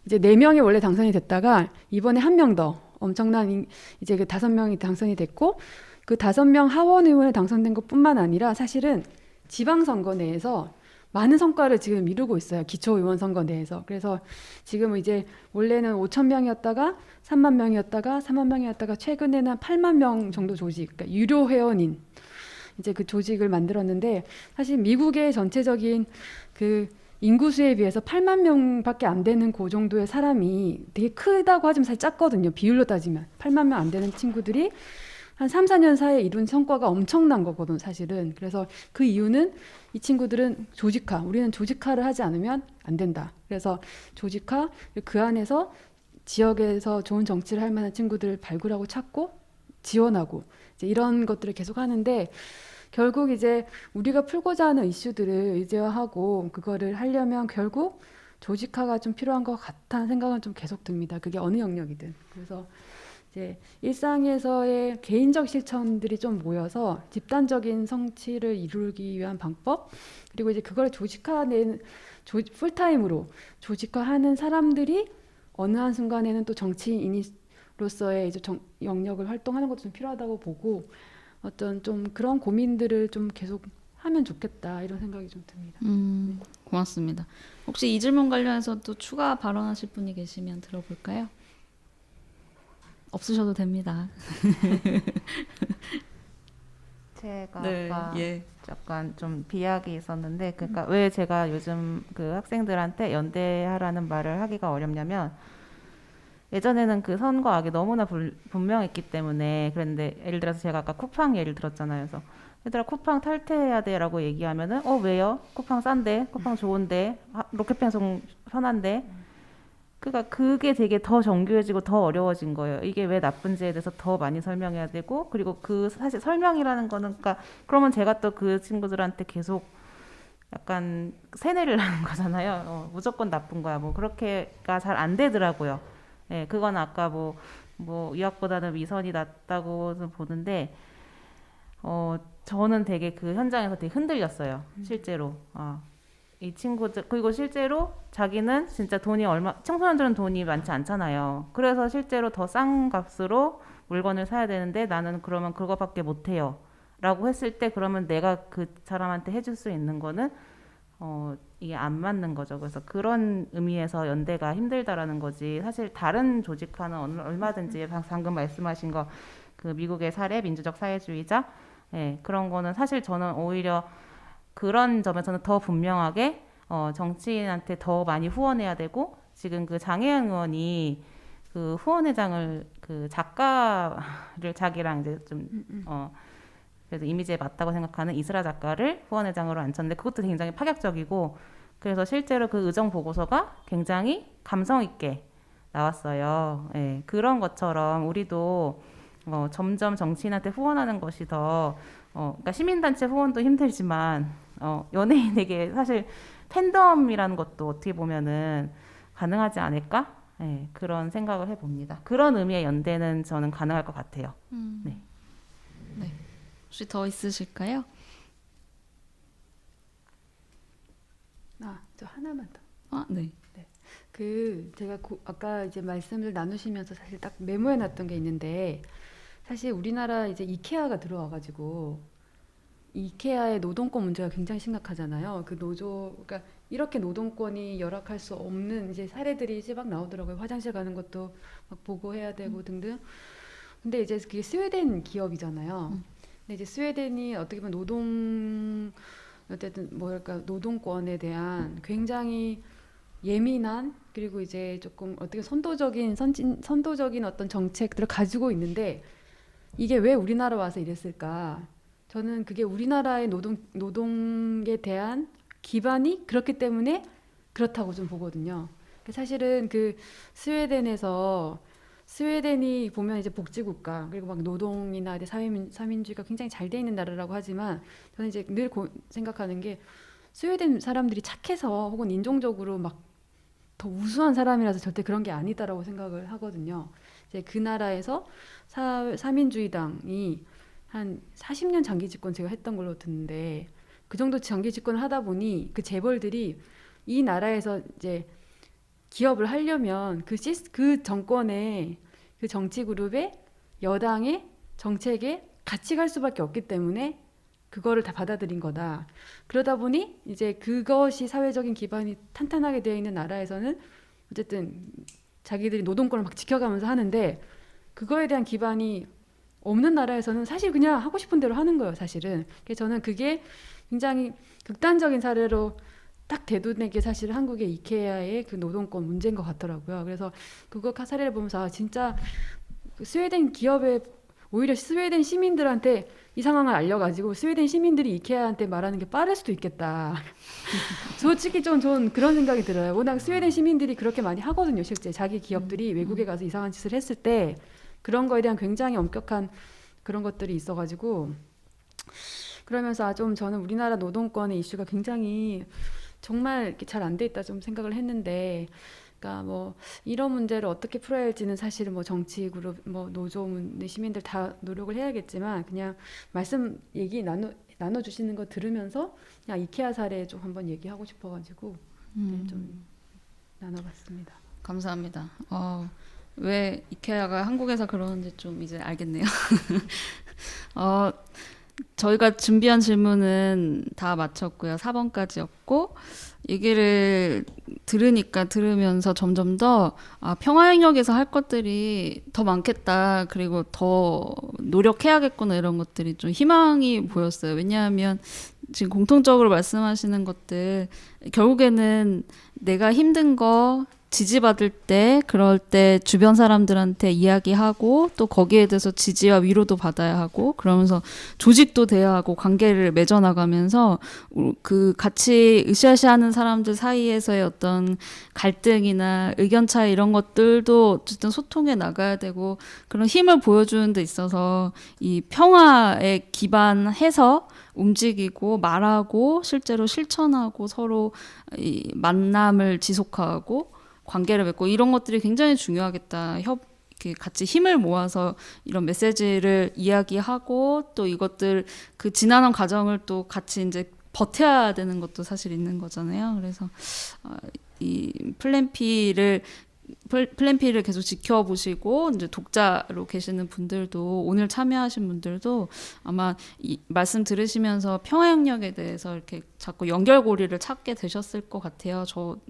이제 4명이 원래 당선이 됐다가 이번에 1명 더 엄청난 이제 그 5명이 당선이 됐고, 그 5명 하원 의원에 당선된 것뿐만 아니라 사실은 지방선거 내에서 많은 성과를 지금 이루고 있어요. 기초의원 선거 내에서. 그래서 지금 이제 원래는 5천 명이었다가 3만 명이었다가 4만 명이었다가 최근에는 8만 명 정도 조직, 그러니까 유료 회원인 이제 그 조직을 만들었는데, 사실 미국의 전체적인 그 인구수에 비해서 8만 명밖에 안 되는 그 정도의 사람이 되게 크다고 하지만 사실 작거든요. 비율로 따지면 8만 명 안 되는 친구들이 한 3, 4년 사이에 이룬 성과가 엄청난 거거든 사실은. 그래서 그 이유는 이 친구들은 우리는 조직화를 하지 않으면 안 된다. 그래서 조직화, 그 안에서 지역에서 좋은 정치를 할 만한 친구들을 발굴하고 찾고 지원하고 이제 이런 것들을 계속 하는데 결국 이제 우리가 풀고자 하는 이슈들을 의제화하고 그거를 하려면 결국 조직화가 좀 필요한 것 같다는 생각은 좀 계속 듭니다. 그게 어느 영역이든. 그래서 이제 일상에서의 개인적 실천들이 좀 모여서 집단적인 성취를 이루기 위한 방법, 그리고 이제 그걸 조직화하는 풀타임으로 조직화하는 사람들이 어느 한 순간에는 또 정치인으로서의 이제 영역을 활동하는 것도 좀 필요하다고 보고 어떤 좀 그런 고민들을 좀 계속 하면 좋겠다 이런 생각이 좀 듭니다.
고맙습니다. 혹시 이 질문 관련해서 또 추가 발언하실 분이 계시면 들어볼까요? 없으셔도 됩니다.
제가
네,
아까
예.
약간 좀 비약이 있었는데, 그러니까 왜 제가 요즘 그 학생들한테 연대하라는 말을 하기가 어렵냐면, 예전에는 그 선과 악이 너무나 분명했기 때문에 그랬는데, 예를 들어서 제가 아까 쿠팡 예를 들었잖아요. 그래서 얘들아 쿠팡 탈퇴해야 돼라고 얘기하면은 왜요? 쿠팡 싼데, 쿠팡 좋은데, 로켓 배송 편한데. 그러니까 그게 되게 더 정교해지고 더 어려워진 거예요. 이게 왜 나쁜지에 대해서 더 많이 설명해야 되고, 그리고 그 사실 설명이라는 거는, 그러니까 그러면 제가 또 그 친구들한테 계속 약간 세뇌를 하는 거잖아요. 무조건 나쁜 거야. 뭐 그렇게가 잘 안 되더라고요. 예, 그건 아까 뭐 의학보다는 위선이 낫다고 보는데, 저는 되게 그 현장에서 되게 흔들렸어요. 실제로. 이 친구들, 그리고 실제로 자기는 진짜 청소년들은 돈이 많지 않잖아요. 그래서 실제로 더 싼 값으로 물건을 사야 되는데 나는 그러면 그거밖에 못 해요 라고 했을 때, 그러면 내가 그 사람한테 해줄 수 있는 거는 이게 안 맞는 거죠. 그래서 그런 의미에서 연대가 힘들다라는 거지, 사실 다른 조직화는 얼마든지 방금 말씀하신 거, 그 미국의 사례, 민주적 사회주의자, 예, 그런 거는 사실 저는 오히려 그런 점에서는 더 분명하게 정치인한테 더 많이 후원해야 되고, 지금 그 장혜연 의원이 그 후원회장을, 그 작가를 자기랑 이제 좀 그래서 이미지에 맞다고 생각하는 이스라 작가를 후원회장으로 앉혔는데, 그것도 굉장히 파격적이고, 그래서 실제로 그 의정 보고서가 굉장히 감성 있게 나왔어요. 예, 그런 것처럼 우리도 점점 정치인한테 후원하는 것이 더 그러니까 시민단체 후원도 힘들지만 연예인에게 사실 팬덤이라는 것도 어떻게 보면은 가능하지 않을까? 네, 그런 생각을 해봅니다. 그런 의미의 연대는 저는 가능할 것 같아요. 네.
네. 혹시 더 있으실까요?
저 하나만 더.
네.
제가 아까 이제 말씀을 나누시면서 사실 딱 메모해놨던 게 있는데, 사실 우리나라 이제 이케아가 들어와가지고 이케아의 노동권 문제가 굉장히 심각하잖아요. 그 그러니까 이렇게 노동권이 열악할 수 없는 이제 사례들이 이제 막 나오더라고요. 화장실 가는 것도 막 보고해야 되고 등등. 근데 이제 그게 스웨덴 기업이잖아요. 근데 이제 스웨덴이 어떻게 보면 어쨌든 뭐랄까 노동권에 대한 굉장히 예민한, 그리고 이제 조금 어떻게 선도적인 어떤 정책들을 가지고 있는데, 이게 왜 우리나라 와서 이랬을까? 저는 그게 우리나라의 노동에 대한 기반이 그렇기 때문에 그렇다고 좀 보거든요. 사실은 그 스웨덴이 보면 이제 복지국가, 그리고 막 노동이나 이제 사민주의가 굉장히 잘 돼 있는 나라라고 하지만, 저는 이제 늘 생각하는 게 스웨덴 사람들이 착해서 혹은 인종적으로 막 더 우수한 사람이라서 절대 그런 게 아니다라고 생각을 하거든요. 이제 그 나라에서 사민주의당이 한 40년 장기 집권 제가 했던 걸로 듣는데, 그 정도 장기 집권을 하다 보니 그 재벌들이 이 나라에서 이제 기업을 하려면 그 정권의 그 정치 그룹의 여당의 정책에 같이 갈 수밖에 없기 때문에 그거를 다 받아들인 거다. 그러다 보니 이제 그것이 사회적인 기반이 탄탄하게 되어 있는 나라에서는 어쨌든 자기들이 노동권을 막 지켜가면서 하는데, 그거에 대한 기반이 없는 나라에서는 사실 그냥 하고 싶은 대로 하는 거예요, 사실은. 그래서 저는 그게 굉장히 극단적인 사례로 딱 대두된 게 사실 한국의 이케아의 그 노동권 문제인 것 같더라고요. 그래서 그거 사례를 보면서 진짜 스웨덴 기업에 오히려 스웨덴 시민들한테 이 상황을 알려가지고 스웨덴 시민들이 이케아한테 말하는 게 빠를 수도 있겠다. 솔직히 좀 그런 생각이 들어요. 워낙 스웨덴 시민들이 그렇게 많이 하거든요. 실제 자기 기업들이 외국에 가서 이상한 짓을 했을 때 그런 거에 대한 굉장히 엄격한 그런 것들이 있어가지고 그러면서 좀 저는 우리나라 노동권의 이슈가 굉장히 정말 이렇게 잘 안 돼 있다 좀 생각을 했는데, 그러니까 뭐 이런 문제를 어떻게 풀어야 할지는 사실은 뭐 정치 그룹, 뭐 노조, 시민들 다 노력을 해야겠지만 그냥 말씀 얘기 나눠 주시는 거 들으면서 그냥 이케아 사례 좀 한번 얘기하고 싶어가지고 네, 좀 나눠봤습니다.
감사합니다. 왜 이케아가 한국에서 그러는지 좀 이제 알겠네요. 저희가 준비한 질문은 다 마쳤고요. 4번까지였고 얘기를 들으면서 점점 더 평화영역에서 할 것들이 더 많겠다. 그리고 더 노력해야겠구나 이런 것들이 좀 희망이 보였어요. 왜냐하면 지금 공통적으로 말씀하시는 것들 결국에는 내가 힘든 거 지지받을 때 그럴 때 주변 사람들한테 이야기하고 또 거기에 대해서 지지와 위로도 받아야 하고 그러면서 조직도 돼야 하고 관계를 맺어나가면서 그 같이 으쌰으쌰하는 사람들 사이에서의 어떤 갈등이나 의견 차이 이런 것들도 어쨌든 소통해 나가야 되고 그런 힘을 보여주는 데 있어서 이 평화에 기반해서 움직이고 말하고 실제로 실천하고 서로 이 만남을 지속하고 관계를 맺고 이런 것들이 굉장히 중요하겠다. 이렇게 같이 힘을 모아서 이런 메시지를 이야기하고 또 이것들 그 지나는 과정을 또 같이 이제 버텨야 되는 것도 사실 있는 거잖아요. 그래서 이 플랜 P를 계속 지켜보시고 이제 독자로 계시는 분들도 오늘 참여하신 분들도 아마 이 말씀 들으시면서 평화영역에 대해서 이렇게 자꾸 연결고리를 찾게 되셨을 것 같아요.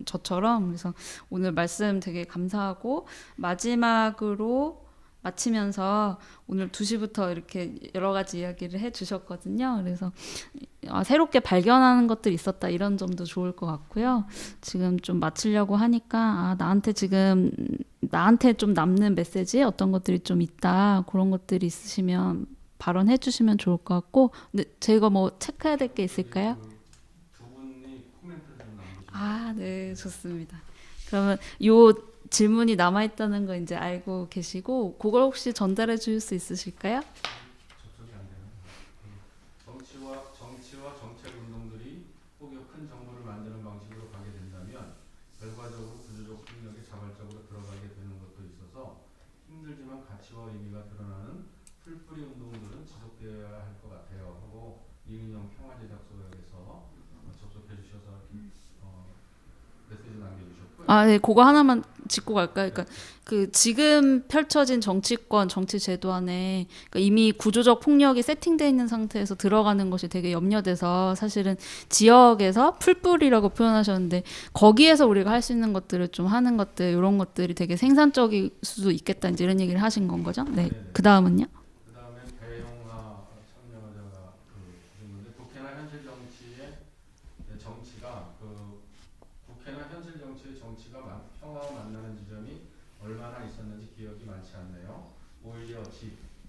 저처럼. 그래서 오늘 말씀 되게 감사하고 마지막으로 마치면서 오늘 2시부터 이렇게 여러 가지 이야기를 해주셨거든요. 그래서 새롭게 발견하는 것들이 있었다 이런 점도 좋을 것 같고요. 지금 좀 마치려고 하니까 나한테 좀 남는 메시지 어떤 것들이 좀 있다 그런 것들이 있으시면 발언해 주시면 좋을 것 같고 근데 제가 뭐 체크해야 될 게 있을까요?
두 분이 코멘트를 좀 남겨주세요.
네, 좋습니다. 그러면 요 질문이 남아있다는 거 이제 알고 계시고 그걸 혹시 전달해 주실 수 있으실까요?
접속이 안 되는. 정치와 정책 운동들이 혹여 큰 정부를 만드는 방식으로 가게 된다면 결과적으로 구조적 폭력에 자발적으로 들어가게 되는 것도 있어서 힘들지만 가치와 의미가 드러나는 풀뿌리 운동들은 지속되어야 할 것 같아요. 하고 이은영 평화제작소에서 접속해 주셔서 메시지 남겨주셨고요.
네, 그거 하나만 짚고 갈까요? 그러니까 그 지금 펼쳐진 정치권, 정치 제도 안에 그러니까 이미 구조적 폭력이 세팅되어 있는 상태에서 들어가는 것이 되게 염려돼서 사실은 지역에서 풀뿌리라고 표현하셨는데 거기에서 우리가 할 수 있는 것들을 좀 하는 것들 이런 것들이 되게 생산적일 수도 있겠다 이제 이런 얘기를 하신 건 거죠? 네. 그 다음은요?
그다음에 배용화 참여자가 주셨는데 국회나 현실 정치의 정치가 국회나 현실 정치의 정치가 평화와 만나는 지점이 얼마나 있었는지 기억이 많지 않네요. 오히려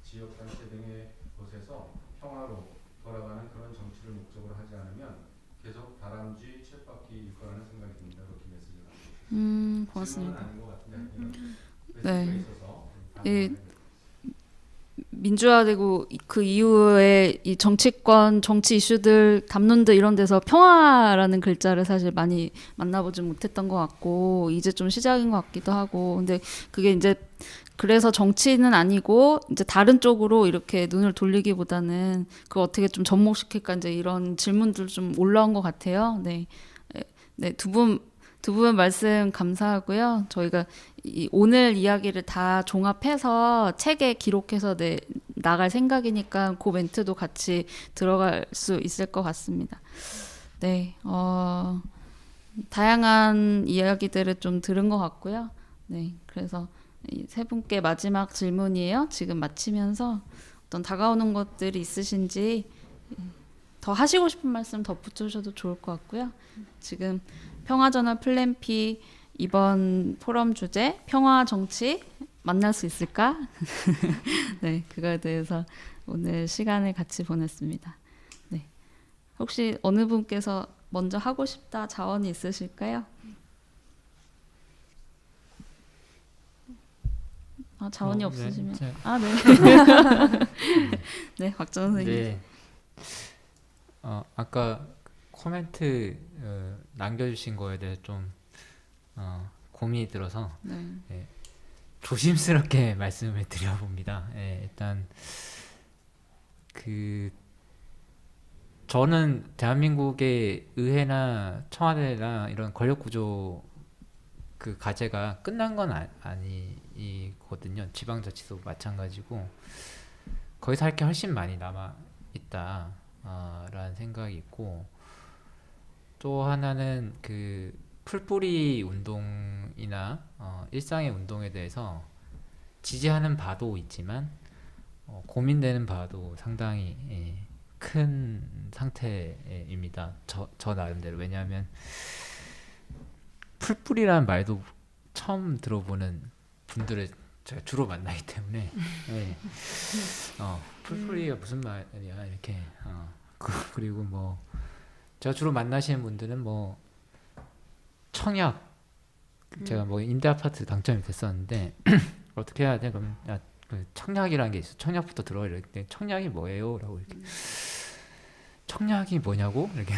지역 단체 등의 곳에서 평화로 돌아가는 그런 정치를 목적으로 하지 않으면 계속 다람쥐 쳇바퀴일 거라는 생각이 듭니다. 그렇게 메시지가 나왔습니다.
고맙습니다.
질문은 아닌 것 같은데
네.
메시지가 있어서
예. 민주화되고 그 이후에 이 정치권, 정치 이슈들, 담론들 이런 데서 평화라는 글자를 사실 많이 만나보지 못했던 것 같고 이제 좀 시작인 것 같기도 하고 근데 그게 이제 그래서 정치는 아니고 이제 다른 쪽으로 이렇게 눈을 돌리기보다는 그거 어떻게 좀 접목시킬까 이제 이런 질문들 좀 올라온 것 같아요. 네, 네, 두 분 말씀 감사하고요. 저희가 오늘 이야기를 다 종합해서 책에 기록해서 나갈 생각이니까 그 멘트도 같이 들어갈 수 있을 것 같습니다. 네, 다양한 이야기들을 좀 들은 것 같고요. 네, 그래서 이 세 분께 마지막 질문이에요. 지금 마치면서 어떤 다가오는 것들이 있으신지 더 하시고 싶은 말씀 덧붙여주셔도 좋을 것 같고요. 지금 평화저널 플랜 P 이번 포럼 주제 평화 정치 만날 수 있을까? 네, 그거에 대해서 오늘 시간을 같이 보냈습니다. 네, 혹시 어느 분께서 먼저 하고 싶다 자원이 있으실까요? 자원이 없으시면
네.
네. 박정은 선생님.
네. 아까 코멘트 남겨주신 거에 대해서 좀 고민이 들어서
네.
조심스럽게 말씀을 드려봅니다. 일단 저는 대한민국의 의회나 청와대나 이런 권력 구조 그 과제가 끝난 건 아니거든요. 지방자치도 마찬가지고 거기서 할 게 훨씬 많이 남아 있다 라는 생각이 있고, 또 하나는 그 풀뿌리 운동이나 일상의 운동에 대해서 지지하는 바도 있지만 고민되는 바도 상당히 큰 상태입니다. 저 나름대로. 왜냐하면 풀뿌리라는 말도 처음 들어보는 분들을 제가 주로 만나기 때문에 풀뿌리가 무슨 말이야 이렇게 그리고 뭐 제가 주로 만나시는 분들은 뭐 청약, 제가 뭐 임대 아파트 당첨이 됐었는데 어떻게 해야 돼? 그러면 야, 그 청약이라는 게 있어. 청약부터 들어가 이렇게. 청약이 뭐예요? 라고 이렇게. 청약이 뭐냐고? 이렇게.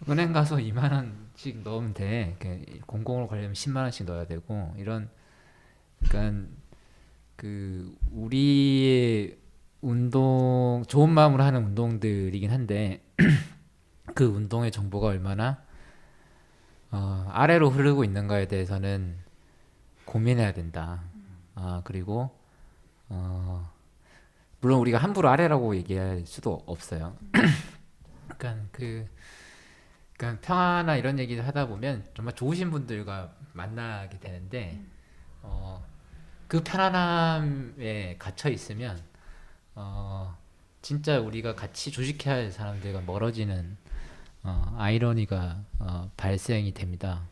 은행 가서 2만 원씩 넣으면 돼. 이렇게 공공으로 가려면 10만 원씩 넣어야 되고 이런. 그러니까 그 우리의 운동, 좋은 마음으로 하는 운동들이긴 한데 그 운동의 정보가 얼마나 아래로 흐르고 있는가에 대해서는 고민해야 된다. 그리고 물론 우리가 함부로 아래라고 얘기할 수도 없어요. 그러니까 평화나 이런 얘기를 하다 보면 정말 좋으신 분들과 만나게 되는데 그 편안함에 갇혀 있으면 진짜 우리가 같이 조직해야 할 사람들과 멀어지는 아이러니가 발생이 됩니다.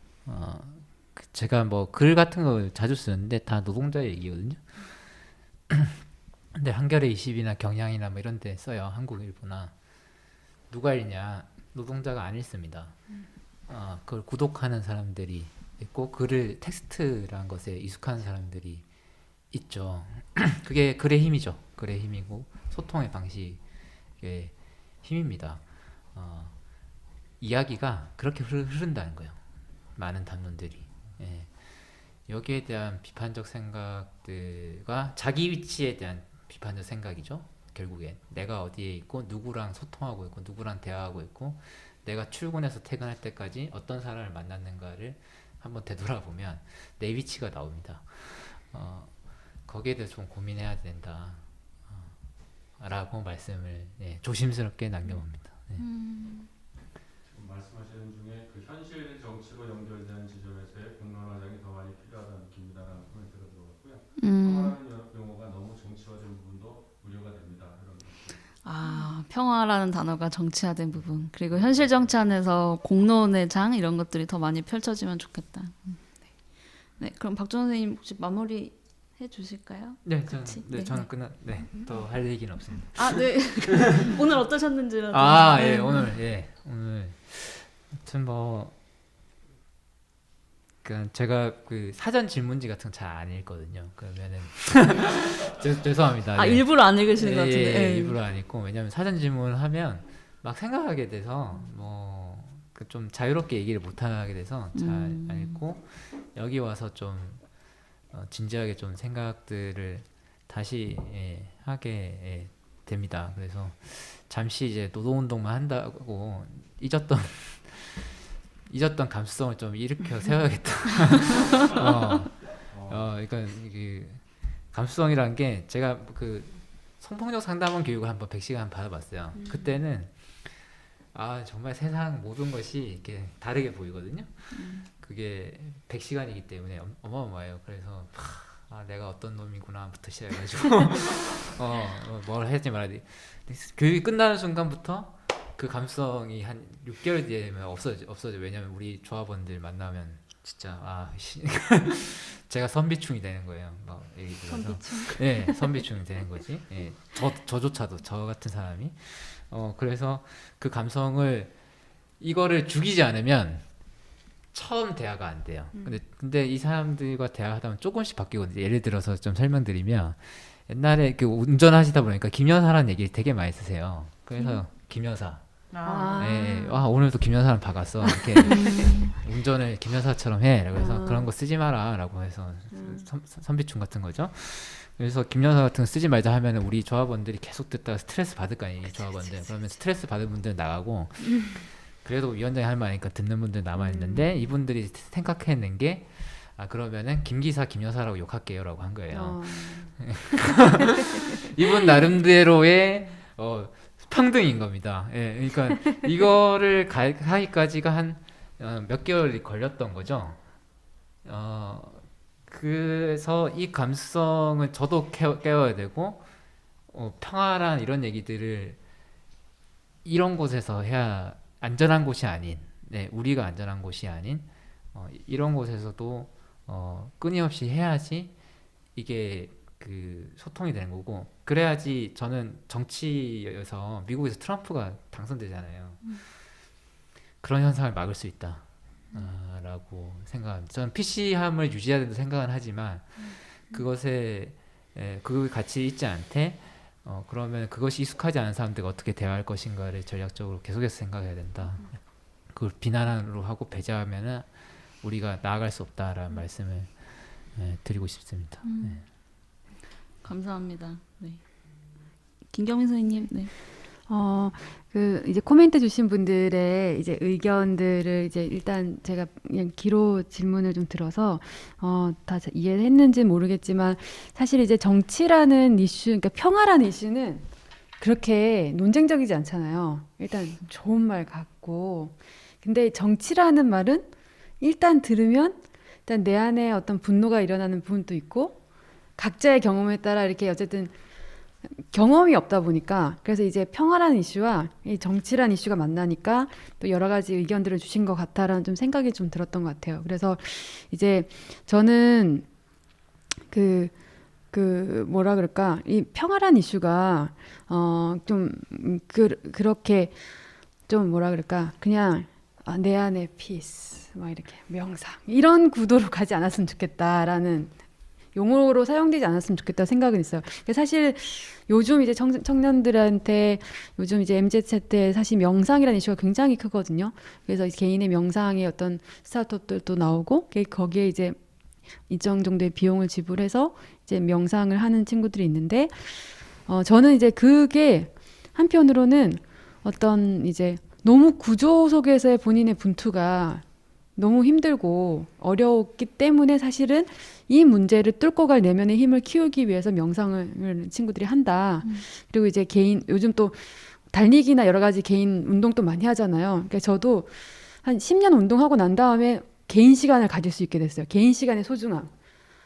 제가 뭐 글 같은 거 자주 쓰는데 다 노동자 얘기거든요. 근데 한겨레 20이나 경향이나 뭐 이런 데 써요. 한국일보나. 누가 읽냐? 노동자가 안 읽습니다. 그걸 구독하는 사람들이 있고 글을 텍스트라는 것에 익숙한 사람들이 있죠. 그게 글의 힘이죠. 글의 힘이고 소통의 방식의 힘입니다. 이야기가 그렇게 흐른다는 거예요. 많은 담론들이. 여기에 대한 비판적 생각들과 자기 위치에 대한 비판적 생각이죠. 결국에 내가 어디에 있고 누구랑 소통하고 있고 누구랑 대화하고 있고 내가 출근해서 퇴근할 때까지 어떤 사람을 만났는가를 한번 되돌아보면 내 위치가 나옵니다. 거기에 대해서 좀 고민해야 된다 라고 말씀을 조심스럽게 남겨봅니다.
지금 말씀하시는 중에 그 현실 정치로 연결되는 지점에서의 공론화장이 더 많이 필요하다는 느낌이다라는 코멘트가 들어갔고요. 평화라는 용어가 너무 정치화된 부분도 우려가 됩니다. 이런
평화라는 단어가 정치화된 부분, 그리고 현실 정치 안에서 공론의 장 이런 것들이 더 많이 펼쳐지면 좋겠다. 네, 그럼 박정은 선생님 혹시 마무리 해주실까요?
네,
같이?
저는 더 할 얘기는 없습니다.
네. 오늘 어떠셨는지라도.
오늘 아무튼 뭐 그러니까 제가 그 사전 질문지 같은 거 잘 안 읽거든요. 그러면은 죄송합니다.
일부러 안 읽으시는 것 같은데.
일부러 안 읽고, 왜냐면 사전 질문을 하면 막 생각하게 돼서 좀 자유롭게 얘기를 못 하게 돼서 잘 안 읽고 여기 와서 좀 진지하게 좀 생각들을 다시 하게 됩니다. 그래서 잠시 이제 노동운동만 한다고 잊었던 감수성을 좀 일으켜 세워야겠다. 그러니까 이게 감수성이라는 게, 제가 그 성폭력 상담원 교육을 한번 100시간 받아봤어요. 그때는 정말 세상 모든 것이 이렇게 다르게 보이거든요. 그게 100시간이기 때문에 어마어마해요. 그래서 내가 어떤 놈이구나부터 시작해가지고 뭘 하지 말아야 돼. 교육이 끝나는 순간부터 그 감성이 한 6개월 뒤에면 없어져. 왜냐면 우리 조합원들 만나면 진짜 제가 선비충이 되는 거예요. 막 얘기 들어서. 선비충? 선비충이 되는 거지. 저조차도 저 같은 사람이. 그래서 그 감성을, 이거를 죽이지 않으면 처음 대화가 안 돼요. 근데 이 사람들과 대화하다 보면 조금씩 바뀌거든요. 예를 들어서 좀 설명드리면, 옛날에 그 운전하시다 보니까 김여사라는 얘기 되게 많이 쓰세요. 그래서 김여사.
아.
네, 와 오늘도 김여사랑 박았어. 이렇게 운전을 김여사처럼 해. 그래서 그런 거 쓰지 마라라고 해서 선비충 같은 거죠. 그래서 김여사 같은 거 쓰지 말자 하면 우리 조합원들이 계속 듣다가 스트레스 받을 거 아니에요, 조합원들. 그러면 스트레스 받은 분들은 나가고 그래도 위원장이 할 말이니까 듣는 분들 남아 있는데 이분들이 생각해낸 게 그러면은 김기사 김여사라고 욕할게요라고 한 거예요. 이분 나름대로의 평등인 겁니다. 예, 그러니까 이거를 하기까지가 한 몇 개월이 걸렸던 거죠. 그래서 이 감수성을 저도 깨워야 되고 평화란 이런 얘기들을 이런 곳에서 해야 안전한 곳이 아닌, 네, 우리가 안전한 곳이 아닌 이런 곳에서도 끊임없이 해야지 이게 그 소통이 되는 거고 그래야지 저는 정치에서 미국에서 트럼프가 당선되잖아요. 그런 현상을 막을 수 있다. 라고 생각합니다. 저는 PC함을 유지해야 된다고 생각은 하지만 그것에 그 가치 있지 않대 그러면 그것이 익숙하지 않은 사람들과 어떻게 대화할 것인가를 전략적으로 계속해서 생각해야 된다. 그걸 비난으로 하고 배제하면은 우리가 나아갈 수 없다라는 말씀을 드리고 싶습니다. 네.
감사합니다. 네. 김경민 선생님. 네.
그 이제 코멘트 주신 분들의 이제 의견들을 이제 일단 제가 그냥 기로 질문을 좀 들어서 다 이해했는지는 모르겠지만 사실 이제 정치라는 이슈, 그러니까 평화라는 이슈는 그렇게 논쟁적이지 않잖아요. 일단 좋은 말 같고, 근데 정치라는 말은 일단 들으면 일단 내 안에 어떤 분노가 일어나는 부분도 있고 각자의 경험에 따라 이렇게 어쨌든 경험이 없다 보니까 그래서 이제 평화라는 이슈와 이 정치라는 이슈가 만나니까 또 여러 가지 의견들을 주신 것 같다라는 좀 생각이 좀 들었던 것 같아요. 그래서 이제 저는 그 뭐라 그럴까 이 평화라는 이슈가 좀 그렇게 좀 뭐라 그럴까 그냥 내 안에 피스 막 이렇게 명상 이런 구도로 가지 않았으면 좋겠다라는 용어로 사용되지 않았으면 좋겠다 생각은 있어요. 사실 요즘 이제 청년들한테 요즘 이제 MZ세대 사실 명상이라는 이슈가 굉장히 크거든요. 그래서 개인의 명상의 어떤 스타트업들도 나오고 거기에 이제 일정 정도의 비용을 지불해서 이제 명상을 하는 친구들이 있는데 저는 이제 그게 한편으로는 어떤 이제 너무 구조 속에서의 본인의 분투가 너무 힘들고 어려웠기 때문에 사실은 이 문제를 뚫고 갈 내면의 힘을 키우기 위해서 명상을 친구들이 한다. 그리고 이제 개인 요즘 또 달리기나 여러 가지 개인 운동도 많이 하잖아요. 그러니까 저도 한 10년 운동하고 난 다음에 개인 시간을 가질 수 있게 됐어요. 개인 시간의 소중함.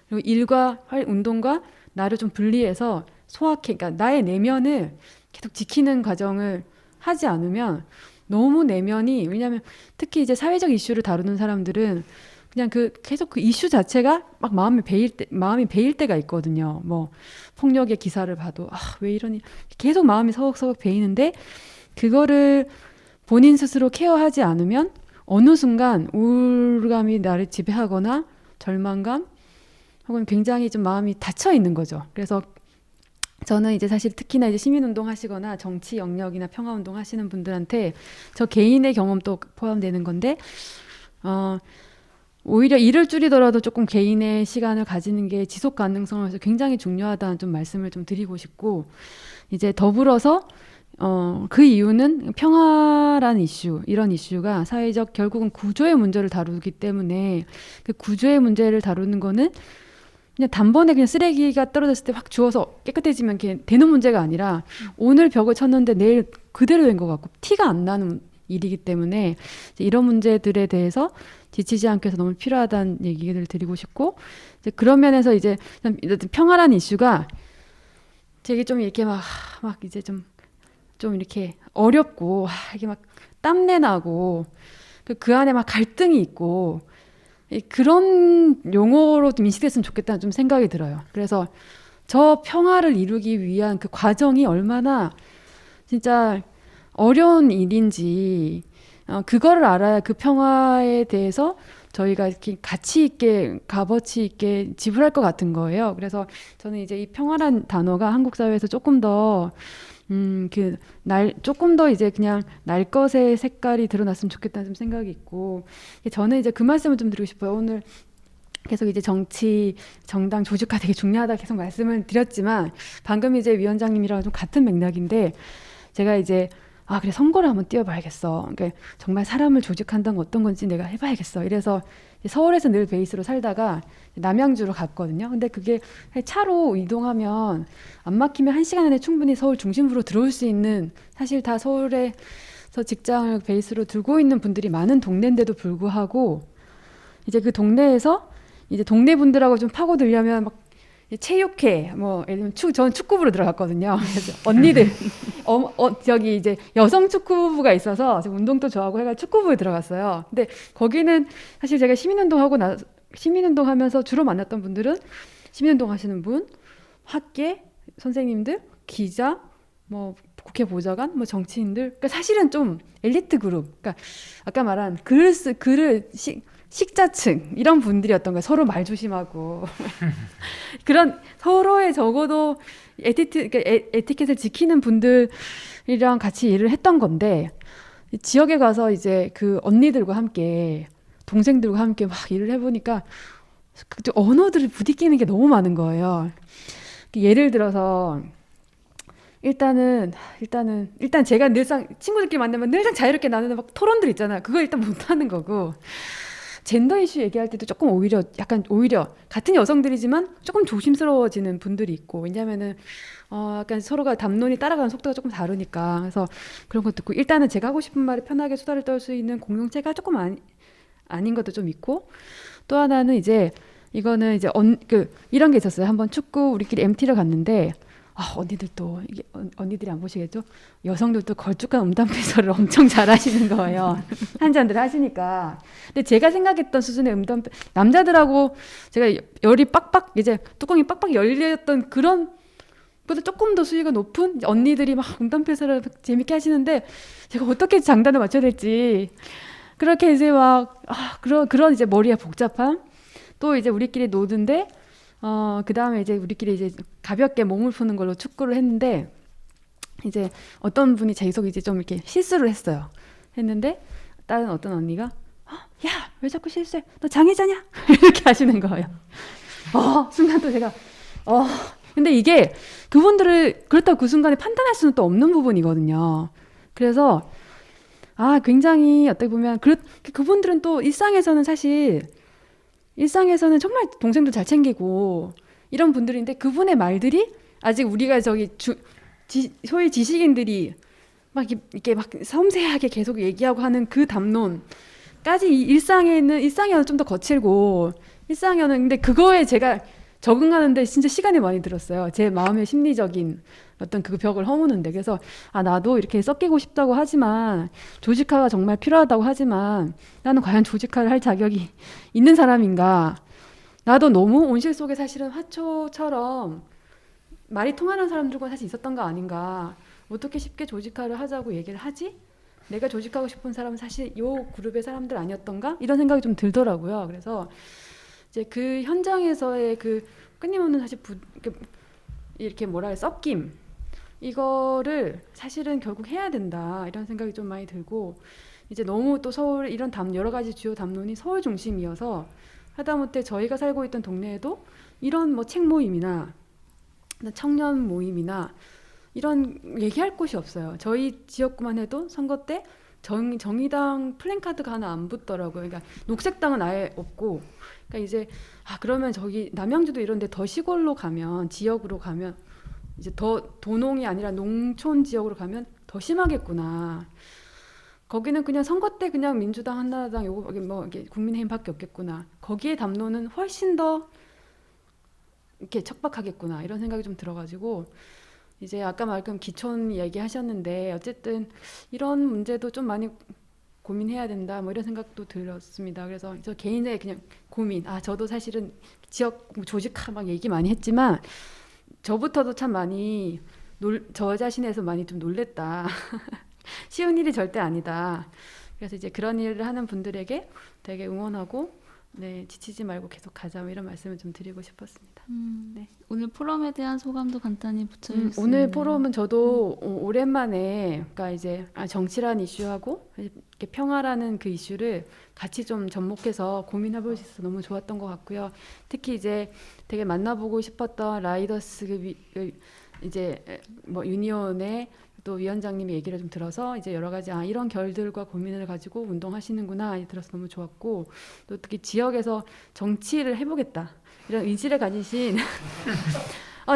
그리고 일과 운동과 나를 좀 분리해서 소확해, 그러니까 나의 내면을 계속 지키는 과정을 하지 않으면 너무 내면이, 왜냐하면 특히 이제 사회적 이슈를 다루는 사람들은 그냥 계속 그 이슈 자체가 막 마음이 베일 때가 있거든요. 뭐 폭력의 기사를 봐도 왜 이러니 계속 마음이 서걱서걱 베이는데 그거를 본인 스스로 케어하지 않으면 어느 순간 우울감이 나를 지배하거나 절망감 혹은 굉장히 좀 마음이 닫혀 있는 거죠. 그래서 저는 이제 사실 특히나 이제 시민운동 하시거나 정치 영역이나 평화운동 하시는 분들한테 저 개인의 경험도 포함되는 건데 오히려 일을 줄이더라도 조금 개인의 시간을 가지는 게 지속 가능성에서 굉장히 중요하다는 좀 말씀을 좀 드리고 싶고, 이제 더불어서 그 이유는 평화라는 이슈, 이런 이슈가 사회적 결국은 구조의 문제를 다루기 때문에 그 구조의 문제를 다루는 거는 그냥 단번에 그냥 쓰레기가 떨어졌을 때 확 주워서 깨끗해지면 되는 문제가 아니라 오늘 벽을 쳤는데 내일 그대로 된 것 같고 티가 안 나는 일이기 때문에 이런 문제들에 대해서 지치지 않기 위해서 너무 필요하다는 얘기를 드리고 싶고, 이제 그런 면에서 이제 평화라는 이슈가 되게 좀 이렇게 막 이제 좀 이렇게 어렵고 이게 막 땀내 나고 그 안에 막 갈등이 있고 그런 용어로 좀 인식됐으면 좋겠다는 좀 생각이 들어요. 그래서 저 평화를 이루기 위한 그 과정이 얼마나 진짜 어려운 일인지 그거를 알아야 그 평화에 대해서 저희가 이렇게 가치 있게 값어치 있게 지불할 것 같은 거예요. 그래서 저는 이제 이 평화란 단어가 한국 사회에서 조금 더 조금 더 이제 그냥 날 것의 색깔이 드러났으면 좋겠다는 좀 생각이 있고, 저는 이제 그 말씀을 좀 드리고 싶어요. 오늘 계속 이제 정치, 정당 조직화 되게 중요하다 계속 말씀을 드렸지만, 방금 이제 위원장님이랑 좀 같은 맥락인데, 제가 이제 그래 선거를 한번 뛰어봐야겠어. 그러니까 정말 사람을 조직한다는 건 어떤 건지 내가 해봐야겠어. 이래서 서울에서 늘 베이스로 살다가 남양주로 갔거든요. 근데 그게 차로 이동하면 안 막히면 1시간 안에 충분히 서울 중심부로 들어올 수 있는, 사실 다 서울에서 직장을 베이스로 두고 있는 분들이 많은 동네인데도 불구하고, 이제 그 동네에서 이제 동네 분들하고 좀 파고들려면 막 체육회, 뭐 예를 들면 저는 축구부로 들어갔거든요. 그래서 언니들, 저기 이제 여성 축구부가 있어서 운동도 좋아하고 해가 축구부에 들어갔어요. 근데 거기는 사실 제가 시민운동 하면서 주로 만났던 분들은 시민운동 하시는 분, 학계 선생님들, 기자, 뭐 국회 보좌관, 뭐 정치인들, 그러니까 사실은 좀 엘리트 그룹, 그러니까 아까 말한 식자층 이런 분들이었던 거예요. 서로 말 조심하고 그런 서로의 적어도 에티켓을 지키는 분들이랑 같이 일을 했던 건데, 지역에 가서 이제 그 언니들과 함께 동생들과 함께 막 일을 해보니까 언어들을 부딪히는 게 너무 많은 거예요. 예를 들어서 일단 제가 늘상 친구들끼리 만나면 늘상 자유롭게 나누는 막 토론들 있잖아요. 그거 일단 못하는 거고, 젠더 이슈 얘기할 때도 조금 오히려 같은 여성들이지만 조금 조심스러워지는 분들이 있고, 왜냐면은 약간 서로가 담론이 따라가는 속도가 조금 다르니까. 그래서 그런 것도 있고, 일단은 제가 하고 싶은 말에 편하게 수다를 떨 수 있는 공동체가 조금 아닌 것도 좀 있고, 또 하나는 이제 이거는 이제 이런 게 있었어요. 한번 축구 우리끼리 MT를 갔는데, 언니들도 이게 언니들이 안 보시겠죠? 여성들도 걸쭉한 음담패설을 엄청 잘하시는 거예요. 한 잔들 하시니까. 근데 제가 생각했던 수준의 남자들하고 제가 열이 빡빡 이제 뚜껑이 빡빡 열렸던 그런 보다 조금 더 수위가 높은 언니들이 막 음담패설을 재밌게 하시는데, 제가 어떻게 장단을 맞춰야 될지, 그렇게 이제 막 그런 이제 머리가 복잡함. 또 이제 우리끼리 노는데 그 다음에 이제 우리끼리 이제 가볍게 몸을 푸는 걸로 축구를 했는데, 이제 어떤 분이 계속 이제 좀 이렇게 실수를 했는데 다른 어떤 언니가 야, 왜 자꾸 실수해? 너 장애자냐? 이렇게 하시는 거예요. 순간 또 제가 근데 이게 그분들을 그렇다고 그 순간에 판단할 수는 또 없는 부분이거든요. 그래서 굉장히 어떻게 보면 그분들은 또 일상에서는 정말 동생도 잘 챙기고 이런 분들인데, 그분의 말들이 아직 우리가 소위 지식인들이 막 이렇게 막 섬세하게 계속 얘기하고 하는 그 담론까지 일상에는 좀 더 거칠고, 일상에는 근데 그거에 제가 적응하는데 진짜 시간이 많이 들었어요. 제 마음의 심리적인 어떤 그 벽을 허무는데. 그래서 나도 이렇게 섞이고 싶다고 하지만, 조직화가 정말 필요하다고 하지만, 나는 과연 조직화를 할 자격이 있는 사람인가? 나도 너무 온실 속에 사실은 화초처럼 말이 통하는 사람들과 사실 있었던 거 아닌가? 어떻게 쉽게 조직화를 하자고 얘기를 하지? 내가 조직하고 싶은 사람은 사실 요 그룹의 사람들 아니었던가? 이런 생각이 좀 들더라고요. 그래서 이제 그 현장에서의 그 끊임없는 사실 이렇게 섞임, 이거를 사실은 결국 해야 된다, 이런 생각이 좀 많이 들고, 이제 너무 또 서울 이런 여러 가지 주요 담론이 서울 중심이어서 하다못해 저희가 살고 있던 동네에도 이런 뭐 책 모임이나 청년 모임이나 이런 얘기할 곳이 없어요. 저희 지역구만 해도 선거 때 정의당 플랜카드가 하나 안 붙더라고요. 그러니까 녹색당은 아예 없고, 그러니까 이제 그러면 저기 남양주도 이런데 더 시골로 가면, 지역으로 가면, 이제 더 도농이 아니라 농촌 지역으로 가면 더 심하겠구나. 거기는 그냥 선거 때 그냥 민주당, 한나라당, 이게 국민의힘밖에 없겠구나. 거기에 담론은 훨씬 더 이렇게 척박하겠구나, 이런 생각이 좀 들어가지고, 이제 아까 말씀 기촌 얘기하셨는데 어쨌든 이런 문제도 좀 많이 고민해야 된다, 뭐 이런 생각도 들었습니다. 그래서 저 개인의 그냥 고민, 저도 사실은 지역 조직화 막 얘기 많이 했지만 저부터도 참 많이 저 자신에서 많이 좀 놀랬다. 쉬운 일이 절대 아니다. 그래서 이제 그런 일을 하는 분들에게 되게 응원하고 네, 지치지 말고 계속 가자 뭐 이런 말씀을 좀 드리고 싶었습니다. 네.
오늘 포럼에 대한 소감도 간단히 붙여주세요.
오늘 포럼은 저도 오랜만에 그러니까 이제 정치라는 이슈하고 이렇게 평화라는 그 이슈를 같이 좀 접목해서 고민해볼 수 있어서 너무 좋았던 것 같고요. 특히 이제 되게 만나보고 싶었던 라이더스 이제 뭐 유니온의 또 위원장님의 얘기를 좀 들어서 이제 여러 가지 이런 결들과 고민을 가지고 운동하시는구나 들어서 너무 좋았고, 또 특히 지역에서 정치를 해보겠다 이런 의지를 가지신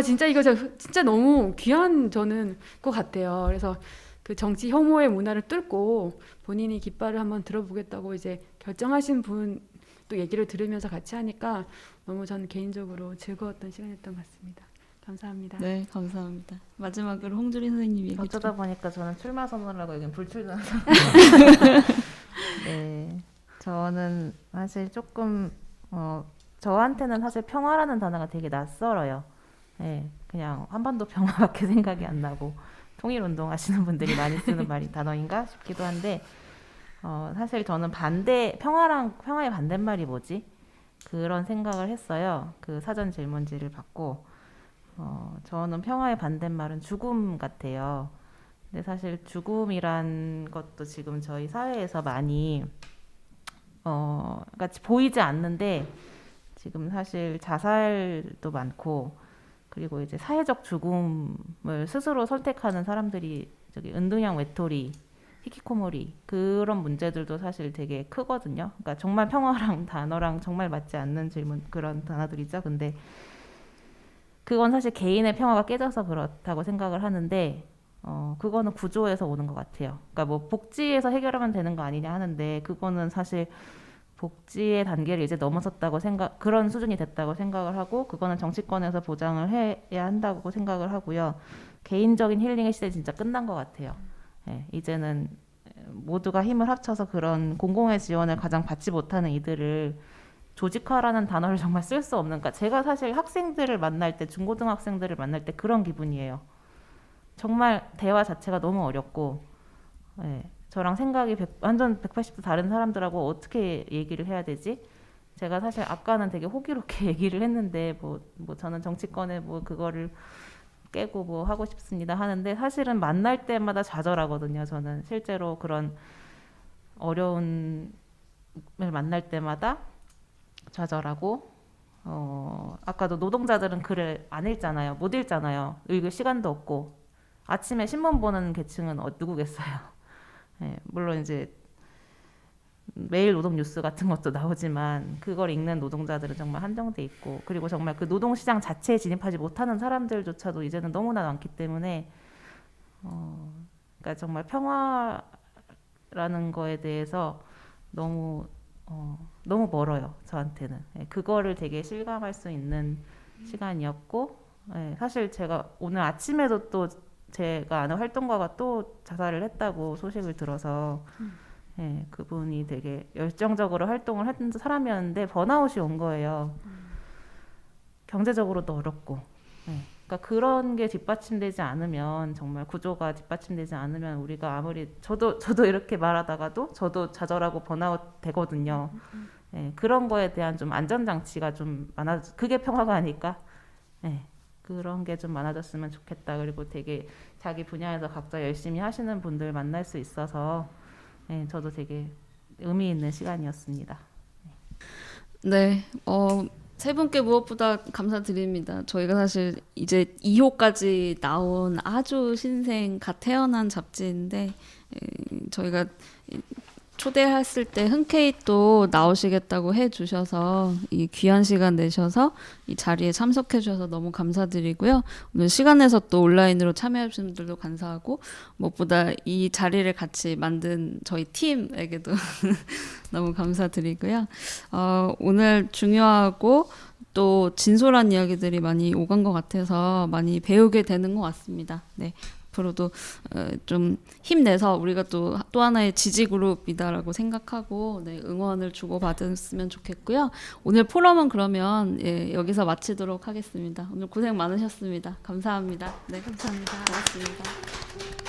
진짜 이거 진짜 너무 귀한 저는 것 같아요. 그래서 그 정치 혐오의 문화를 뚫고 본인이 깃발을 한번 들어보겠다고 이제 결정하신 분 또 얘기를 들으면서 같이 하니까 너무 저는 개인적으로 즐거웠던 시간이었던 것 같습니다. 감사합니다.
네, 감사합니다. 마지막으로 홍주린 선생님 얘기
어쩌다 보니까 저는 출마 선언을 하고 여긴 불출마 네, 저는 사실 조금 저한테는 사실 평화라는 단어가 되게 낯설어요. 네, 그냥 한반도 평화밖에 생각이 안 나고 통일운동 하시는 분들이 많이 쓰는 말이 단어인가 싶기도 한데 사실 저는 평화의 반대말이 뭐지? 그런 생각을 했어요. 그 사전 질문지를 받고 저는 평화의 반대말은 죽음 같아요. 근데 사실 죽음이란 것도 지금 저희 사회에서 많이 그러니까 보이지 않는데 지금 사실 자살도 많고, 그리고 이제 사회적 죽음을 스스로 선택하는 사람들이 저기 은둔형 외톨이, 히키코모리 그런 문제들도 사실 되게 크거든요. 그러니까 정말 평화랑 단어랑 정말 맞지 않는 그런 단어들이죠. 근데 그건 사실 개인의 평화가 깨져서 그렇다고 생각을 하는데 그거는 구조에서 오는 것 같아요. 그러니까 뭐 복지에서 해결하면 되는 거 아니냐 하는데 그거는 사실 복지의 단계를 이제 넘어섰다고 그런 수준이 됐다고 생각을 하고, 그거는 정치권에서 보장을 해야 한다고 생각을 하고요. 개인적인 힐링의 시대 진짜 끝난 것 같아요. 네, 이제는 모두가 힘을 합쳐서 그런 공공의 지원을 가장 받지 못하는 이들을 조직화라는 단어를 정말 쓸 수 없는, 그러니까 제가 사실 학생들을 만날 때, 중고등학생들을 만날 때 그런 기분이에요. 정말 대화 자체가 너무 어렵고, 네, 저랑 생각이 완전 180도 다른 사람들하고 어떻게 얘기를 해야 되지? 제가 사실 아까는 되게 호기롭게 얘기를 했는데 뭐 저는 정치권에 뭐 그거를 깨고 뭐 하고 싶습니다 하는데 사실은 만날 때마다 좌절하거든요. 저는 실제로 그런 어려움을 만날 때마다 좌절하고, 아까도 노동자들은 글을 안 읽잖아요. 못 읽잖아요. 읽을 시간도 없고 아침에 신문 보는 계층은 누구겠어요. 네, 물론 이제 매일 노동 뉴스 같은 것도 나오지만 그걸 읽는 노동자들은 정말 한정돼 있고, 그리고 정말 그 노동시장 자체에 진입하지 못하는 사람들조차도 이제는 너무나 많기 때문에 그러니까 정말 평화라는 거에 대해서 너무 멀어요, 저한테는. 네, 그거를 되게 실감할 수 있는 시간이었고, 네, 사실 제가 오늘 아침에도 또 제가 아는 활동가가 또 자살을 했다고 소식을 들어서 네, 그분이 되게 열정적으로 활동을 했던 사람이었는데 번아웃이 온 거예요. 경제적으로도 어렵고. 네, 그러니까 그런 게 뒷받침되지 않으면, 정말 구조가 뒷받침되지 않으면 우리가 아무리 저도 이렇게 말하다가도 저도 좌절하고 번아웃 되거든요. 네, 그런 거에 대한 좀 안전장치가 좀 그게 평화가 아닐까? 네, 그런 게 좀 많아졌으면 좋겠다. 그리고 되게 자기 분야에서 각자 열심히 하시는 분들 만날 수 있어서 네, 저도 되게 의미 있는 시간이었습니다.
네, 세 분께 무엇보다 감사드립니다. 저희가 사실 이제 2호까지 나온 아주 신생 갓 태어난 잡지인데 저희가 초대했을 때 흔쾌히 또 나오시겠다고 해주셔서 이 귀한 시간 내셔서 이 자리에 참석해 주셔서 너무 감사드리고요. 오늘 시간 내서 또 온라인으로 참여해 주신 분들도 감사하고, 무엇보다 이 자리를 같이 만든 저희 팀에게도 너무 감사드리고요. 오늘 중요하고 또 진솔한 이야기들이 많이 오간 것 같아서 많이 배우게 되는 것 같습니다. 네. 앞으로도 좀 힘내서 우리가 또 하나의 지지 그룹이다라고 생각하고 네, 응원을 주고받았으면 좋겠고요. 오늘 포럼은 그러면 여기서 마치도록 하겠습니다. 오늘 고생 많으셨습니다. 감사합니다. 네, 감사합니다. 고맙습니다.